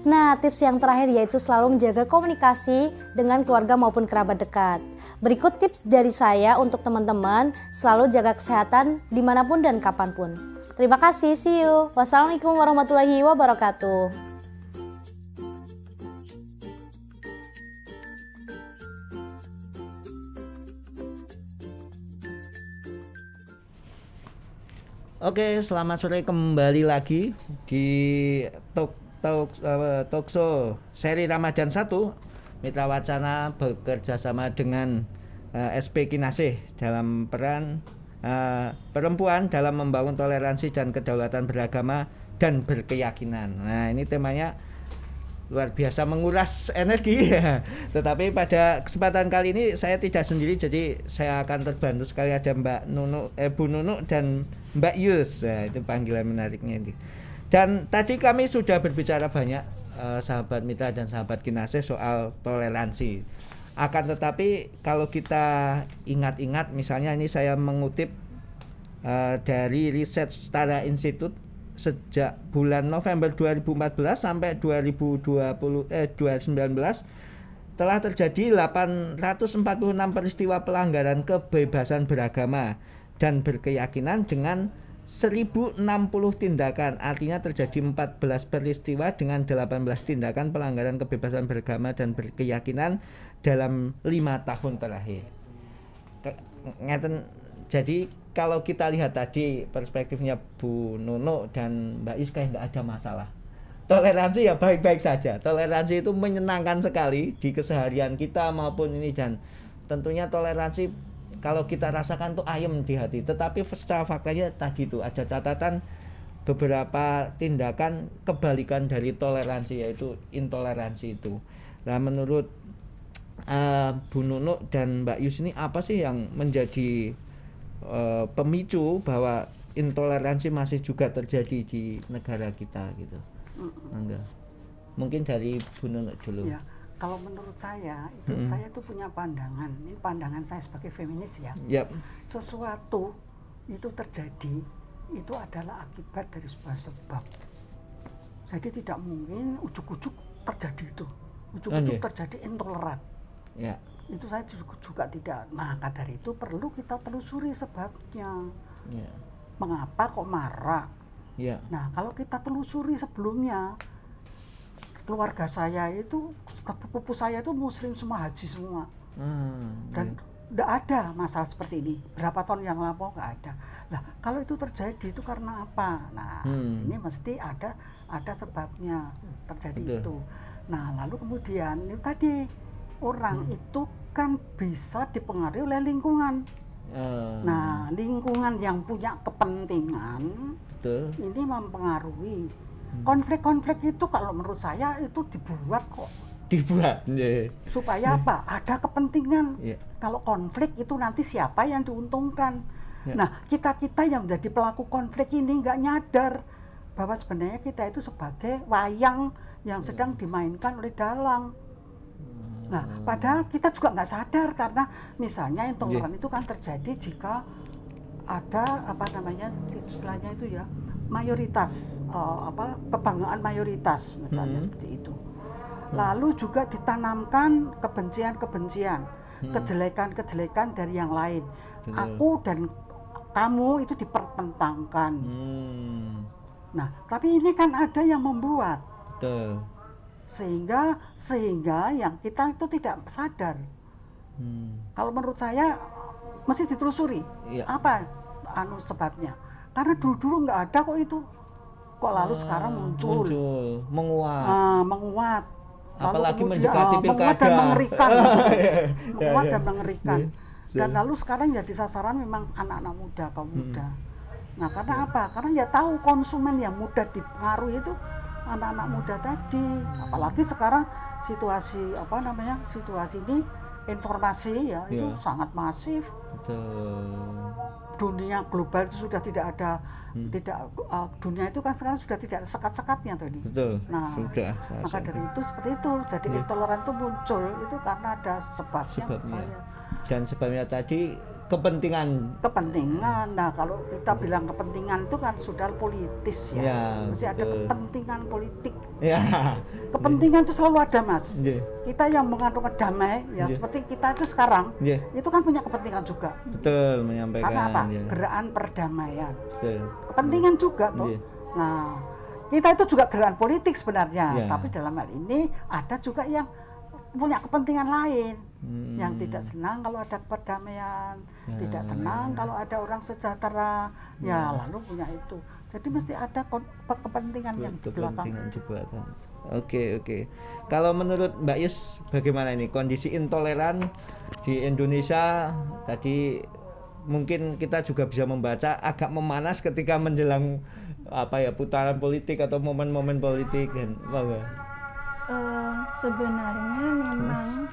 Nah, tips yang terakhir yaitu selalu menjaga komunikasi dengan keluarga maupun kerabat dekat. Berikut tips dari saya untuk teman-teman selalu jaga kesehatan dimanapun dan kapanpun. Terima kasih, see you. Wassalamualaikum warahmatullahi wabarakatuh. Oke, selamat sore kembali lagi di Talkshow seri Ramadan 1. Mitra Wacana bekerja sama dengan SP Kinasih dalam peran perempuan dalam membangun toleransi dan kedaulatan beragama dan berkeyakinan. Nah, ini temanya luar biasa menguras energi ya. Tetapi pada kesempatan kali ini saya tidak sendiri, jadi saya akan terbantu sekali ada Bu Nunuk dan Mbak Yus. Nah, itu panggilan menariknya ini. Dan tadi kami sudah berbicara banyak sahabat mitra dan sahabat Kinasih soal toleransi. Akan tetapi kalau kita ingat-ingat, misalnya ini saya mengutip dari riset Setara Institute, sejak bulan November 2014 sampai 2019 telah terjadi 846 peristiwa pelanggaran kebebasan beragama dan berkeyakinan dengan 1060 tindakan. Artinya terjadi 14 peristiwa dengan 18 tindakan pelanggaran kebebasan beragama dan berkeyakinan dalam 5 tahun terakhir. Jadi kalau kita lihat tadi perspektifnya Bu Nunuk dan Mbak Is, kayak nggak ada masalah. Toleransi ya baik-baik saja. Toleransi itu menyenangkan sekali di keseharian kita maupun ini, dan tentunya toleransi kalau kita rasakan tuh ayem di hati. Tetapi secara faktanya tadi itu ada catatan beberapa tindakan kebalikan dari toleransi, yaitu intoleransi itu. Nah, menurut Bu Nunuk dan Mbak Yus ini apa sih yang menjadi pemicu bahwa intoleransi masih juga terjadi di negara kita gitu? Enggak. Mungkin dari Bu Nunuk dulu. Ya, kalau menurut saya itu saya tuh punya pandangan. Ini pandangan saya sebagai feminis ya. Yep. Sesuatu itu terjadi itu adalah akibat dari sebuah sebab. Jadi tidak mungkin ujuk-ujuk terjadi itu. Ujuk-ujuk terjadi intoleran. Ya. Itu saya juga tidak. Maka dari itu perlu kita telusuri sebabnya. Ya. Mengapa kok marah? Ya. Nah, kalau kita telusuri sebelumnya, keluarga saya itu, sepupu saya itu muslim semua, haji semua. Dan tidak ada masalah seperti ini. Berapa tahun yang lampau nggak ada. Nah, kalau itu terjadi itu karena apa? Nah, ini mesti ada sebabnya terjadi itu. Nah, lalu kemudian itu tadi orang itu kan bisa dipengaruhi oleh lingkungan. Nah, lingkungan yang punya kepentingan ini mempengaruhi. Konflik-konflik itu kalau menurut saya itu dibuat kok. Supaya apa? Ada kepentingan. Kalau konflik itu nanti siapa yang diuntungkan. Nah, kita-kita yang menjadi pelaku konflik ini nggak nyadar bahwa sebenarnya kita itu sebagai wayang yang sedang dimainkan oleh dalang. Nah, padahal kita juga nggak sadar, karena misalnya intoleran itu kan terjadi jika ada istilahnya itu ya, mayoritas kebanggaan mayoritas misalnya seperti itu. Lalu juga ditanamkan kebencian-kebencian, kejelekan-kejelekan dari yang lain. Aku dan kamu itu dipertentangkan. Nah, tapi ini kan ada yang membuat. Sehingga yang kita itu tidak sadar. Kalau menurut saya mesti ditelusuri apa sebabnya. Karena dulu nggak ada kok itu. Kok lalu sekarang muncul menguat. Apalagi mendekati pilkada. Menguat dan mengerikan. Menguat dan mengerikan. Dan lalu sekarang jadi sasaran memang anak-anak muda, kaum muda. Nah, karena apa? Karena ya tahu konsumen yang mudah dipengaruhi itu anak-anak muda tadi. Apalagi sekarang situasi ini informasi ya itu sangat masif. Dunia global itu sudah tidak ada dunia itu kan sekarang sudah tidak ada sekat-sekatnya tadi. Nah, sudah. Maka dari itu seperti itu. Jadi intoleran itu muncul itu karena ada sebabnya. Dan sebabnya tadi kepentingan. Nah, kalau kita bilang kepentingan itu kan sudah politis ya. Mesti ada kepentingan politik. Kepentingan itu selalu ada, Mas. Kita yang mengandung damai ya, seperti kita itu sekarang itu kan punya kepentingan juga. Menyampaikan. Karena apa? Gerakan perdamaian. Kepentingan juga tuh. Nah, kita itu juga gerakan politik sebenarnya, tapi dalam hal ini ada juga yang punya kepentingan lain. Yang tidak senang kalau ada perdamaian, tidak senang kalau ada orang sejahtera, lalu punya itu. Jadi mesti ada kepentingan yang di belakang. Oke. Kalau menurut Mbak Yus bagaimana ini kondisi intoleran di Indonesia? Tadi mungkin kita juga bisa membaca agak memanas ketika menjelang putaran politik atau momen-momen politik dan sebenarnya memang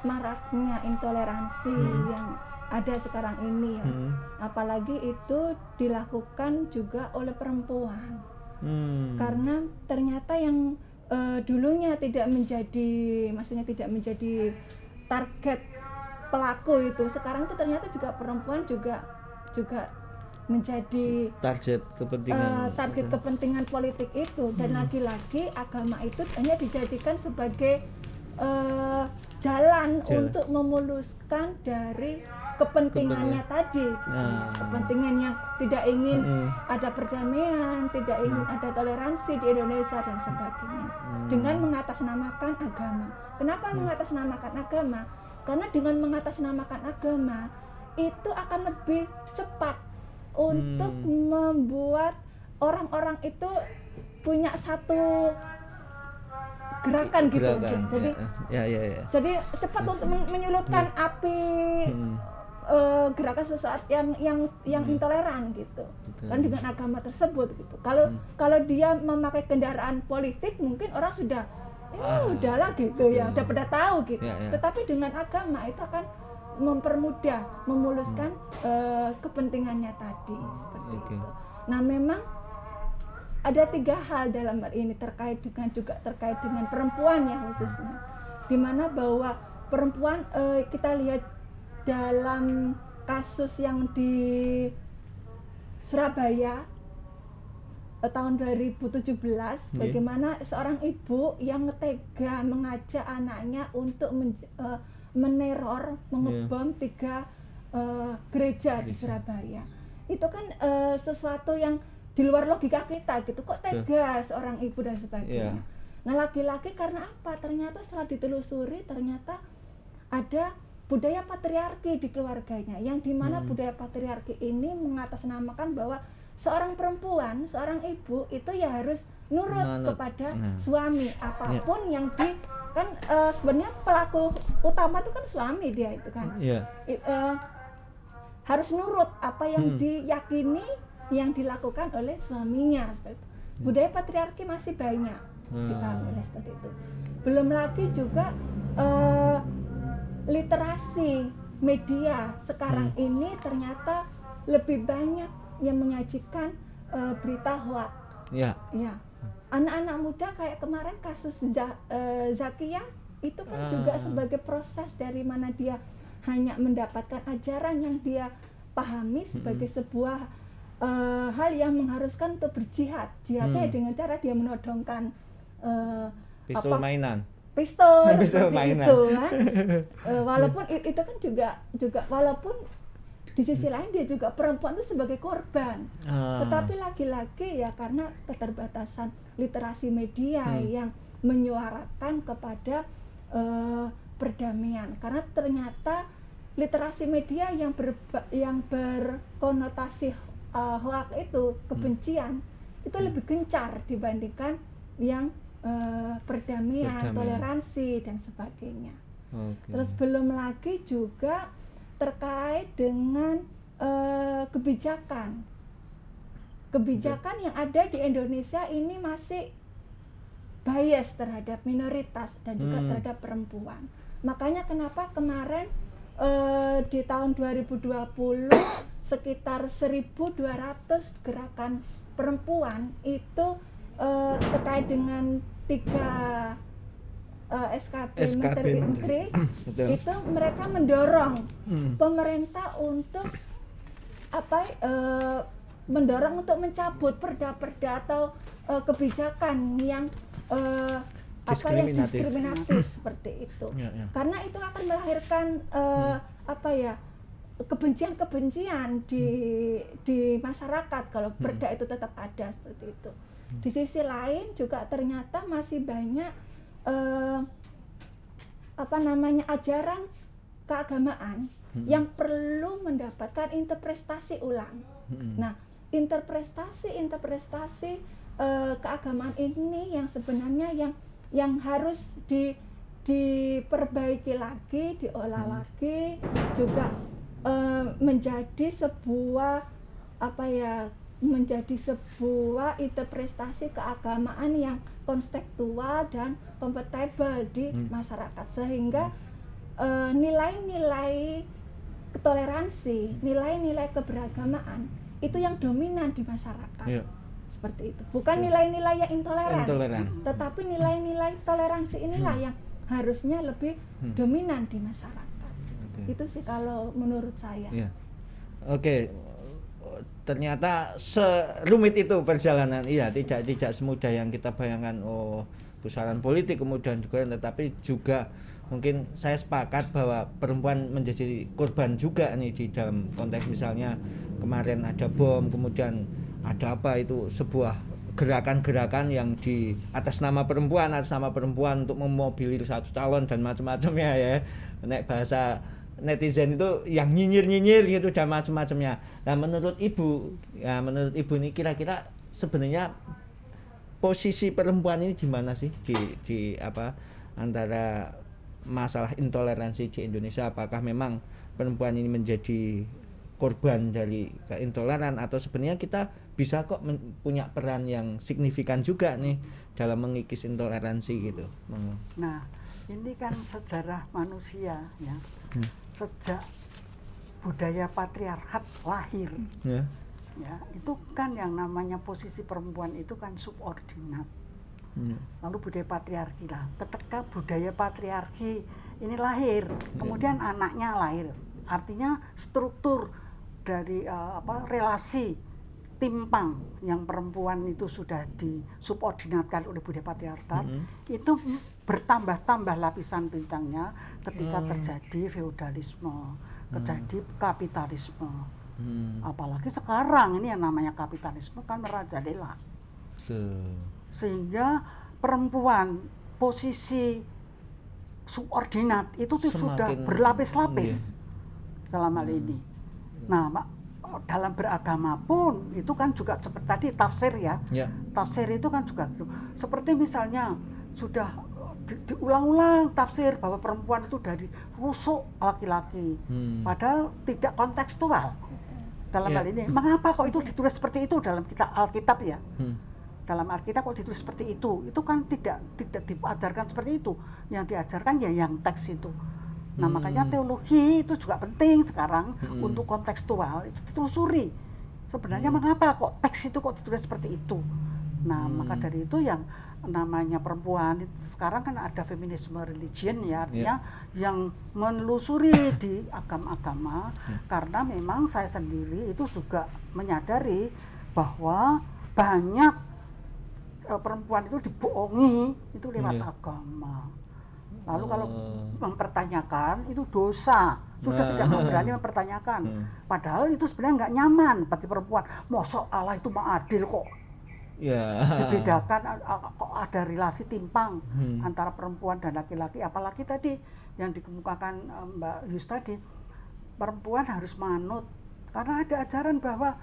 maraknya intoleransi yang ada sekarang ini ya. Apalagi itu dilakukan juga oleh perempuan. Karena ternyata yang dulunya tidak menjadi target pelaku itu, sekarang itu ternyata juga perempuan juga menjadi target kepentingan politik itu. Dan lagi-lagi agama itu hanya dijadikan sebagai jalan untuk memuluskan dari kepentingannya tadi gitu. Kepentingan yang tidak ingin ada perdamaian, tidak ingin ada toleransi di Indonesia dan sebagainya, dengan mengatasnamakan agama. Kenapa mengatasnamakan agama? Karena dengan mengatasnamakan agama itu akan lebih cepat untuk membuat orang-orang itu punya satu gerakan gitu. Jadi jadi cepat untuk menyulutkan api gerakan sesaat yang intoleran gitu. Kan dengan agama tersebut gitu. Kalau dia memakai kendaraan politik mungkin orang sudah udahlah gitu ya, udah pada tahu gitu. Tetapi dengan agama itu akan mempermudah, memuluskan kepentingannya tadi seperti itu. Nah, memang ada 3 hal dalam hal ini terkait dengan perempuan ya khususnya, dimana bahwa perempuan kita lihat dalam kasus yang di Surabaya tahun 2017, bagaimana seorang ibu yang tega mengajak anaknya untuk meneror, mengebom 3 gereja di Surabaya. Itu kan sesuatu yang di luar logika kita gitu, kok tega seorang ibu dan sebagainya. Nah, laki-laki karena apa? Ternyata setelah ditelusuri ternyata ada budaya patriarki di keluarganya, yang dimana budaya patriarki ini mengatasnamakan bahwa seorang perempuan, seorang ibu itu ya harus nurut kepada suami apapun yang kan sebenarnya pelaku utama itu kan suami dia itu kan. Harus nurut apa yang diyakini, yang dilakukan oleh suaminya seperti itu. Budaya patriarki masih banyak dipahami seperti itu. Belum lagi juga literasi media sekarang ini ternyata lebih banyak yang menyajikan berita hoax. Ya. Anak-anak muda kayak kemarin kasus Zakia itu kan juga sebagai proses dari mana dia hanya mendapatkan ajaran yang dia pahami sebagai sebuah hal yang mengharuskan untuk berjihad. Jihadnya dengan cara dia menodongkan pistol mainan. Pistol mainan. Itu kan. Walaupun itu kan juga walaupun di sisi lain dia juga perempuan itu sebagai korban. Tetapi lagi-lagi ya karena keterbatasan literasi media yang menyuarakan kepada perdamaian. Karena ternyata literasi media yang berkonotasi hoax itu, kebencian, itu lebih gencar dibandingkan yang perdamaian, toleransi dan sebagainya. Terus belum lagi juga terkait dengan kebijakan yang ada di Indonesia ini masih bias terhadap minoritas dan juga terhadap perempuan. Makanya kenapa kemarin di tahun 2020 sekitar 1.200 gerakan perempuan itu terkait dengan 3 SKP Menteri itu mereka mendorong pemerintah untuk mendorong untuk mencabut perda-perda atau kebijakan yang diskriminatif seperti itu. Karena itu akan melahirkan kebencian di masyarakat kalau perda itu tetap ada seperti itu. Di sisi lain juga ternyata masih banyak ajaran keagamaan yang perlu mendapatkan interpretasi ulang. Nah, interpretasi keagamaan ini yang sebenarnya yang harus diperbaiki lagi, diolah lagi, juga menjadi sebuah menjadi sebuah ide prestasi keagamaan yang konstekstual dan kompatibel di masyarakat, sehingga nilai-nilai toleransi, nilai-nilai keberagamaan itu yang dominan di masyarakat. Iya. Seperti itu. Bukan nilai-nilai yang intoleran, tetapi nilai-nilai toleransi inilah yang harusnya lebih dominan di masyarakat. Itu sih kalau menurut saya. Iya. Oke. Ternyata serumit itu perjalanan. Iya, tidak semudah yang kita bayangkan. Oh, pusaran politik kemudian juga, tetapi juga mungkin saya sepakat bahwa perempuan menjadi korban juga nih di dalam konteks misalnya kemarin ada bom, kemudian ada apa itu sebuah gerakan-gerakan yang di atas nama perempuan untuk memobilir satu calon dan macam-macamnya ya. Nek bahasa netizen itu yang nyinyir gitu dan macam-macamnya. Nah, menurut ibu ini kira-kira sebenarnya posisi perempuan ini di mana sih di apa antara masalah intoleransi di Indonesia? Apakah memang perempuan ini menjadi korban dari keintoleran atau sebenarnya kita bisa kok punya peran yang signifikan juga nih dalam mengikis intoleransi gitu? Nah, ini kan sejarah manusia ya. Sejak budaya patriarkat lahir, ya, itu kan yang namanya posisi perempuan itu kan subordinat. Lalu budaya patriarki lah. Ketika budaya patriarki ini lahir, kemudian anaknya lahir. Artinya struktur dari relasi timpang yang perempuan itu sudah disubordinatkan oleh budaya patriarkat, itu bertambah-tambah lapisan bintangnya ketika terjadi feodalisme, terjadi kapitalisme. Apalagi sekarang ini yang namanya kapitalisme kan merajalela. Sehingga perempuan posisi subordinat itu sudah berlapis-lapis dalam hal ini. Nah, dalam beragama pun itu kan juga seperti tadi tafsir ya. Tafsir itu kan juga seperti misalnya sudah diulang-ulang tafsir bahwa perempuan itu dari rusuk laki-laki, padahal tidak kontekstual dalam hal ini. Mengapa kok itu ditulis seperti itu dalam Alkitab ya? Dalam Alkitab kok ditulis seperti itu kan tidak diajarkan seperti itu. Yang diajarkan ya yang teks itu. Nah, makanya teologi itu juga penting sekarang untuk kontekstual, itu ditelusuri. Sebenarnya mengapa kok teks itu kok ditulis seperti itu. Nah, maka dari itu yang namanya perempuan sekarang kan ada feminisme religion ya, artinya yang menelusuri di agama-agama, karena memang saya sendiri itu juga menyadari bahwa banyak perempuan itu dibohongi itu lewat agama. Lalu kalau mempertanyakan itu dosa, sudah tidak berani mempertanyakan. Padahal itu sebenarnya nggak nyaman bagi perempuan. Mosok Allah itu adil kok. Dibedakan kok ada relasi timpang antara perempuan dan laki-laki. Apalagi tadi yang dikemukakan Mbak Yus tadi, perempuan harus manut karena ada ajaran bahwa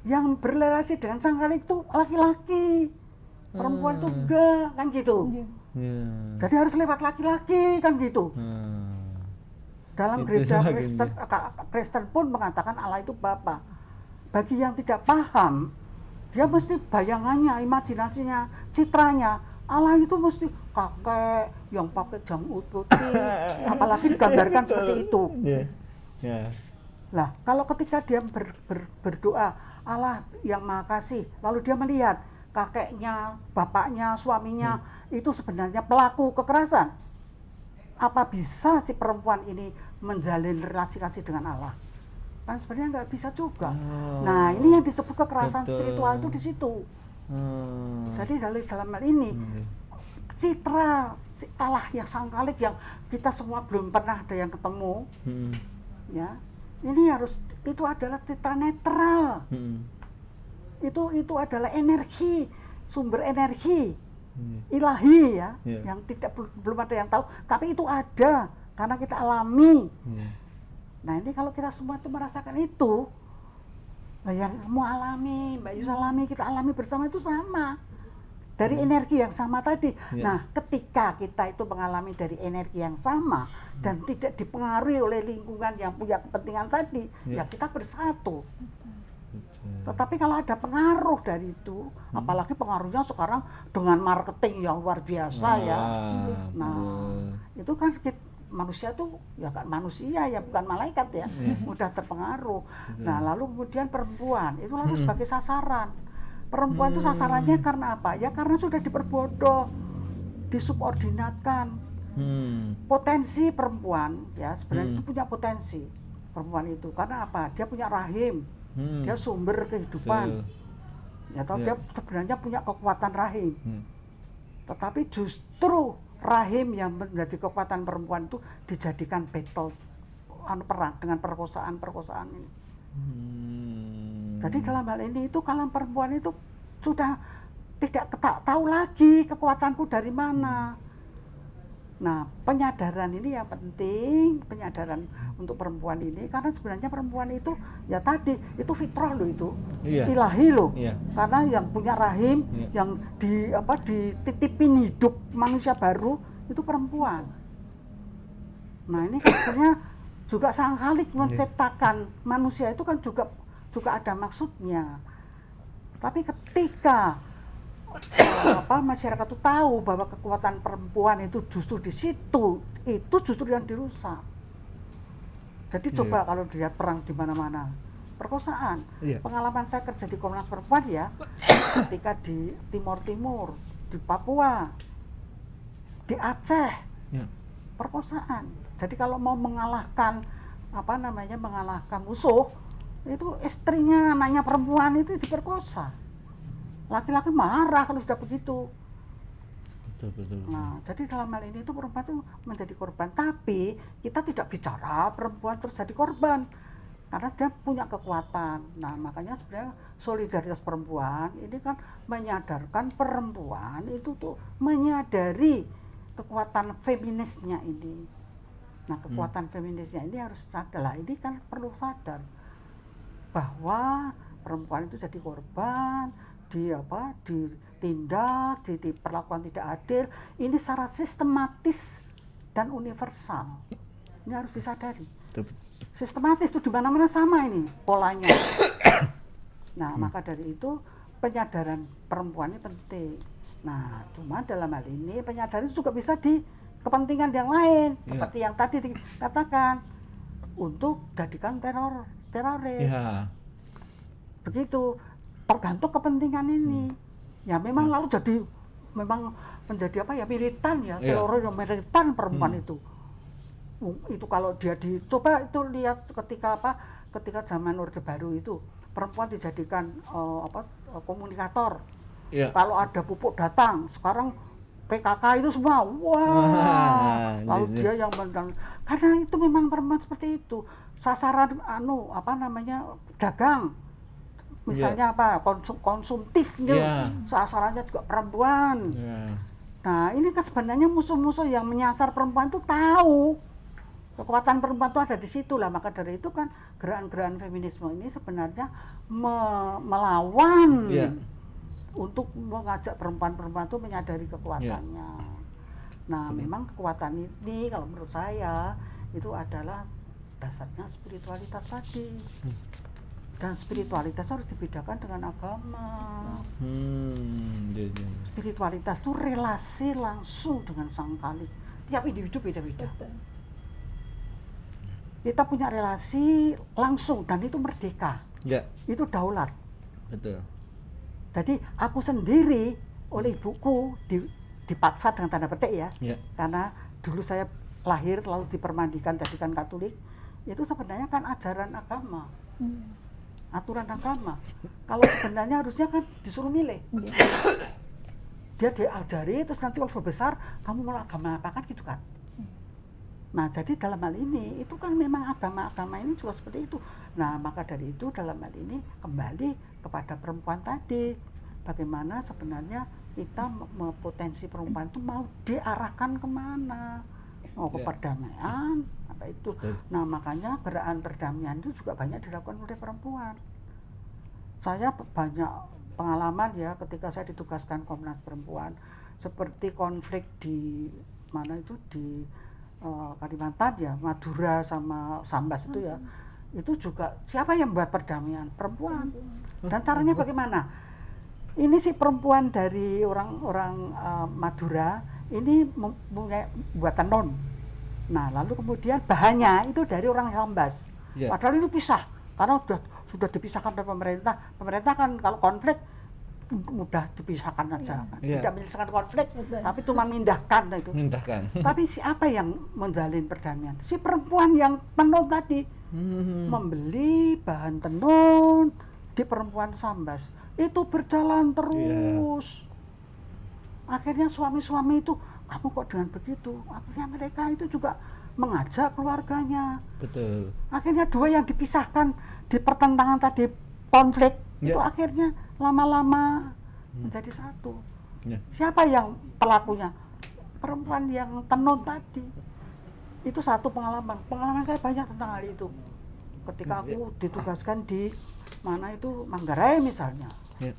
yang berrelasi dengan sang khalik itu laki-laki, perempuan itu enggak, kan gitu. Jadi harus lewat laki-laki kan gitu. Dalam gereja Kristen pun mengatakan Allah itu Bapa. Bagi yang tidak paham, dia mesti bayangannya, imajinasinya, citranya Allah itu mesti kakek yang pakai janggut putih, apalagi digambarkan seperti itu. Lah, kalau ketika dia berdoa Allah yang Maha Kasih, lalu dia melihat kakeknya, bapaknya, suaminya itu sebenarnya pelaku kekerasan. Apa bisa si perempuan ini menjalin relasi kasih dengan Allah? Kan sebenarnya nggak bisa juga. Nah, ini yang disebut kekerasan spiritual itu di situ. Jadi dalam hal ini citra si Allah yang sang khalik yang kita semua belum pernah ada yang ketemu, ya ini harus itu adalah citra netral. Itu adalah energi, sumber energi ilahi ya, yang belum ada yang tahu, tapi itu ada karena kita alami. Nah, ini kalau kita semua itu merasakan itu, nah yang kamu alami, Mbak Yus alami, kita alami bersama itu sama dari energi yang sama tadi. Nah, ketika kita itu mengalami dari energi yang sama dan tidak dipengaruhi oleh lingkungan yang punya kepentingan tadi, ya kita bersatu. Tetapi kalau ada pengaruh dari itu, apalagi pengaruhnya sekarang dengan marketing yang luar biasa ya. Nah, itu kan manusia tuh ya kan manusia ya, bukan malaikat ya, mudah terpengaruh. Nah, lalu kemudian perempuan itu lalu sebagai sasaran. Perempuan itu sasarannya karena apa? Ya karena sudah diperbodoh, disubordinatkan. Potensi perempuan ya sebenarnya itu punya potensi perempuan itu karena apa? Dia punya rahim, dia sumber kehidupan. Ya toh dia sebenarnya punya kekuatan rahim. Tetapi justru rahim yang menjadi kekuatan perempuan itu dijadikan battle perang dengan perkosaan ini. Jadi dalam hal ini itu kalau perempuan itu sudah tidak tahu lagi kekuatanku dari mana. Nah, penyadaran ini yang penting, penyadaran untuk perempuan ini karena sebenarnya perempuan itu ya tadi itu fitrah loh itu. Ilahi loh. Karena yang punya rahim yang dititipin hidup manusia baru itu perempuan. Nah, ini kan sebenarnya juga Sang Khalik menciptakan manusia itu kan juga ada maksudnya. Tapi ketika masyarakat itu tahu bahwa kekuatan perempuan itu justru di situ, itu justru yang dirusak. Jadi coba kalau dilihat perang di mana-mana, perkosaan. Pengalaman saya kerja di Komnas Perempuan ya, ketika di Timur Timur, di Papua, di Aceh, perkosaan. Jadi kalau mau mengalahkan mengalahkan musuh, itu istrinya, anaknya perempuan itu diperkosa. Laki-laki marah kalau sudah begitu. Betul. Nah, jadi dalam hal ini itu perempuan itu menjadi korban. Tapi kita tidak bicara perempuan terus jadi korban, karena dia punya kekuatan. Nah, makanya sebenarnya solidaritas perempuan ini kan menyadarkan perempuan itu tuh menyadari kekuatan feminisnya ini. Nah, kekuatan feminisnya ini harus sadar lah. Ini kan perlu sadar bahwa perempuan itu jadi korban, ditindas, diperlakukan tidak adil. Ini secara sistematis dan universal. Ini harus disadari. Sistematis itu di mana-mana sama ini polanya. Nah, maka dari itu penyadaran perempuan ini penting. Nah, cuma dalam hal ini penyadaran itu juga bisa di kepentingan yang lain, seperti yang tadi dikatakan untuk jadikan teroris. Begitu. Tergantung kepentingan ini. Ya memang lalu memang menjadi militan ya, teroris militan perempuan itu. Itu kalau dia coba itu lihat ketika zaman Orde Baru itu perempuan dijadikan komunikator. Kalau ada pupuk datang, sekarang PKK itu semua, lalu dia yang karena itu memang perempuan seperti itu. Sasaran dagang. Misalnya konsumtif sasarannya juga perempuan. Nah, ini kan sebenarnya musuh-musuh yang menyasar perempuan itu tahu kekuatan perempuan itu ada di situ lah. Maka dari itu kan gerakan-gerakan feminisme ini sebenarnya melawan untuk mengajak perempuan-perempuan itu menyadari kekuatannya. Nah, memang kekuatan ini kalau menurut saya itu adalah dasarnya spiritualitas tadi. Dan spiritualitas harus dibedakan dengan agama. Spiritualitas itu relasi langsung dengan Sang Khalik. Tiap individu beda-beda. Kita punya relasi langsung dan itu merdeka. Itu daulat. Betul. Jadi aku sendiri oleh ibuku dipaksa dengan tanda petik ya. Karena dulu saya lahir lalu dipermandikan jadikan Katolik. Itu sebenarnya kan ajaran agama. Aturan agama. Kalau sebenarnya harusnya kan disuruh milih. Dia diajari terus nanti kalau sudah besar kamu mau agama apa kan gitu kan. Nah, jadi dalam hal ini itu kan memang agama-agama ini juga seperti itu. Nah, maka dari itu dalam hal ini kembali kepada perempuan tadi. Bagaimana sebenarnya kita potensi perempuan itu mau diarahkan kemana? Mau ke perdamaian apa itu. Nah, makanya gerakan perdamaian itu juga banyak dilakukan oleh perempuan. Saya banyak pengalaman ya ketika saya ditugaskan Komnas Perempuan, seperti konflik di mana itu di Kalimantan ya, Madura sama Sambas itu ya. Itu juga siapa yang buat perdamaian? Perempuan. Dan caranya bagaimana? Ini si perempuan dari orang-orang Madura ini mempunyai buatan tenun. Nah, lalu kemudian bahannya itu dari orang Sambas. Ya. Padahal itu pisah karena sudah dipisahkan oleh pemerintah. Pemerintah kan kalau konflik mudah dipisahkan saja kan. Ya. Tidak menyelesaikan konflik, Betul. tapi cuma mindahkan itu. Mindahkan. Tapi siapa yang menjalin perdamaian? Si perempuan yang tenun tadi membeli bahan tenun di perempuan Sambas. Itu berjalan terus. Akhirnya suami-suami itu, kamu kok dengan begitu? Akhirnya mereka itu juga mengajak keluarganya. Betul. Akhirnya dua yang dipisahkan di pertentangan tadi konflik itu Ya. akhirnya lama-lama menjadi satu. Ya. Siapa yang pelakunya? Perempuan yang tenun tadi. Itu satu pengalaman. Pengalaman saya banyak tentang hal itu. Ketika aku ditugaskan di mana itu Manggarai misalnya. Ya.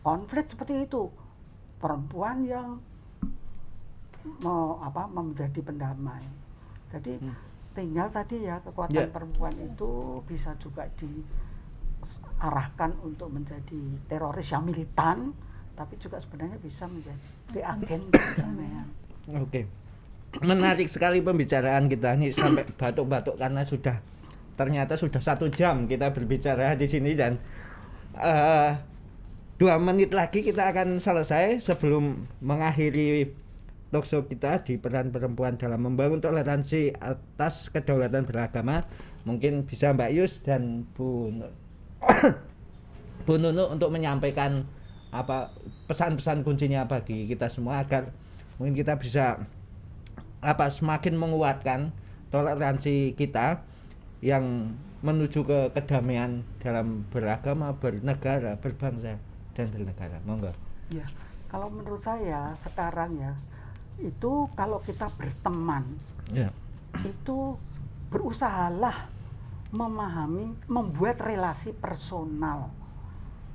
Konflik seperti itu. Perempuan yang menjadi pendamai. Jadi tinggal tadi ya kekuatan Ya. perempuan itu bisa juga diarahkan untuk menjadi teroris yang militan, tapi juga sebenarnya bisa menjadi agen perdamaian. Oke. Menarik sekali pembicaraan kita ini sampai batuk-batuk karena ternyata sudah 1 jam kita berbicara di sini dan 2 menit lagi kita akan selesai sebelum mengakhiri talkshow kita di peran perempuan dalam membangun toleransi atas kedaulatan beragama. Mungkin bisa Mbak Yus dan Bu Nunu untuk menyampaikan pesan-pesan kuncinya bagi kita semua agar mungkin kita bisa semakin menguatkan toleransi kita yang menuju ke kedamaian dalam beragama, bernegara, berbangsa dan bernegara. Monggo. Ya, kalau menurut saya sekarang ya itu kalau kita berteman Ya. itu berusahalah membuat relasi personal,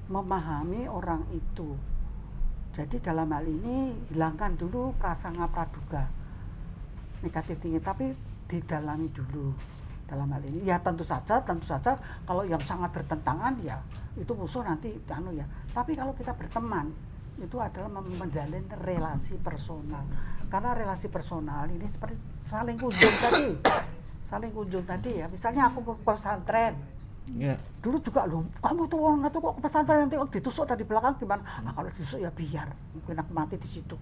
memahami orang itu. Jadi dalam hal ini hilangkan dulu prasangka praduga negatif tinggi, tapi didalami dulu dalam hal ini. Ya tentu saja kalau yang sangat bertentangan ya itu musuh nanti ya. Tapi kalau kita berteman itu adalah menjalin relasi personal. Karena relasi personal ini seperti saling kunjung tadi ya. Misalnya aku ke pesantren. Ya. Dulu juga loh, kamu tuh orang itu kok ke pesantren nanti kalau ditusuk dari belakang gimana? Kalau ditusuk ya biar, mungkin aku mati di situ.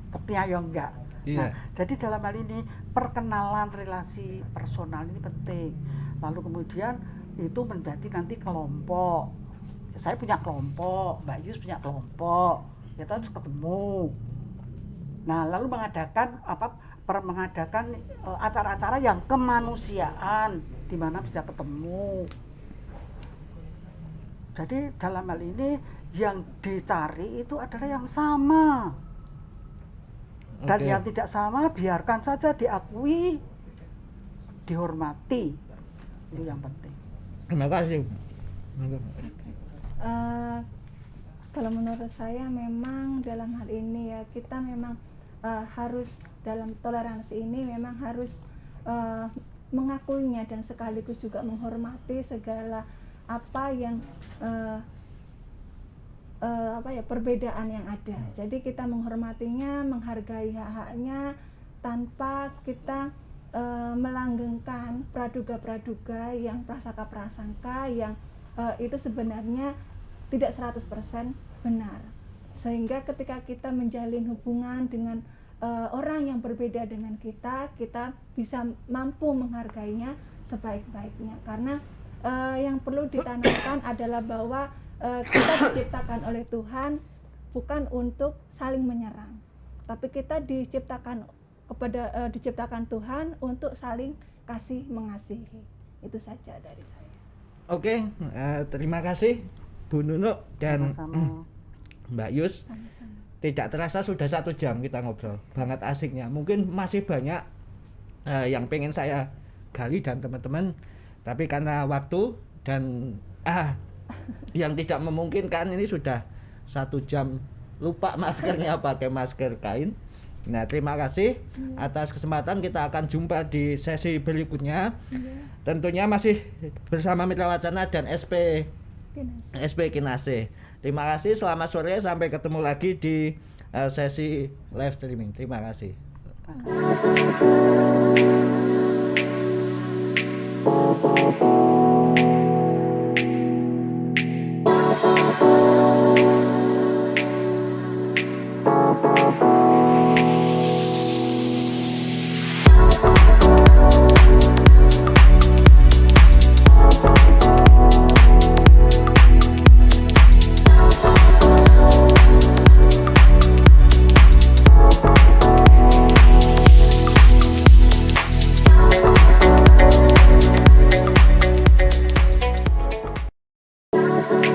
Buktinya ya enggak. Iya. Nah, jadi dalam hal ini perkenalan relasi personal ini penting. Lalu kemudian itu menjadi nanti kelompok. Saya punya kelompok, Mbak Yus punya kelompok. Kita harus ketemu. Nah, lalu mengadakan acara-acara yang kemanusiaan di mana bisa ketemu. Jadi dalam hal ini yang dicari itu adalah yang sama. Dan Oke. yang tidak sama biarkan saja diakui, dihormati. Itu yang penting. Terima kasih. Monggo. Kalau menurut saya memang dalam hal ini ya kita memang harus dalam toleransi ini memang harus mengakuinya dan sekaligus juga menghormati segala apa yang perbedaan yang ada. Jadi kita menghormatinya, menghargai hak-haknya tanpa kita melanggengkan praduga-praduga yang prasangka-prasangka yang itu sebenarnya tidak 100% benar. Sehingga ketika kita menjalin hubungan dengan orang yang berbeda dengan kita bisa mampu menghargainya sebaik-baiknya. Karena yang perlu ditanamkan adalah bahwa kita diciptakan oleh Tuhan bukan untuk saling menyerang, tapi kita diciptakan Tuhan untuk saling kasih mengasihi. Itu saja dari saya. Oke, terima kasih Bu Nunu dan Sama-sama. Mbak Yus. Sama-sama. Tidak terasa sudah 1 jam kita ngobrol, banget asiknya. Mungkin masih banyak yang pengen saya gali dan teman-teman, tapi karena waktu dan yang tidak memungkinkan ini sudah 1 jam. Lupa maskernya pakai masker kain. Nah, terima kasih atas kesempatan. Kita akan jumpa di sesi berikutnya. Tentunya masih bersama Mitra Wacana dan SP SP Kinasih. Terima kasih, selamat sore, sampai ketemu lagi di sesi live streaming. Terima kasih.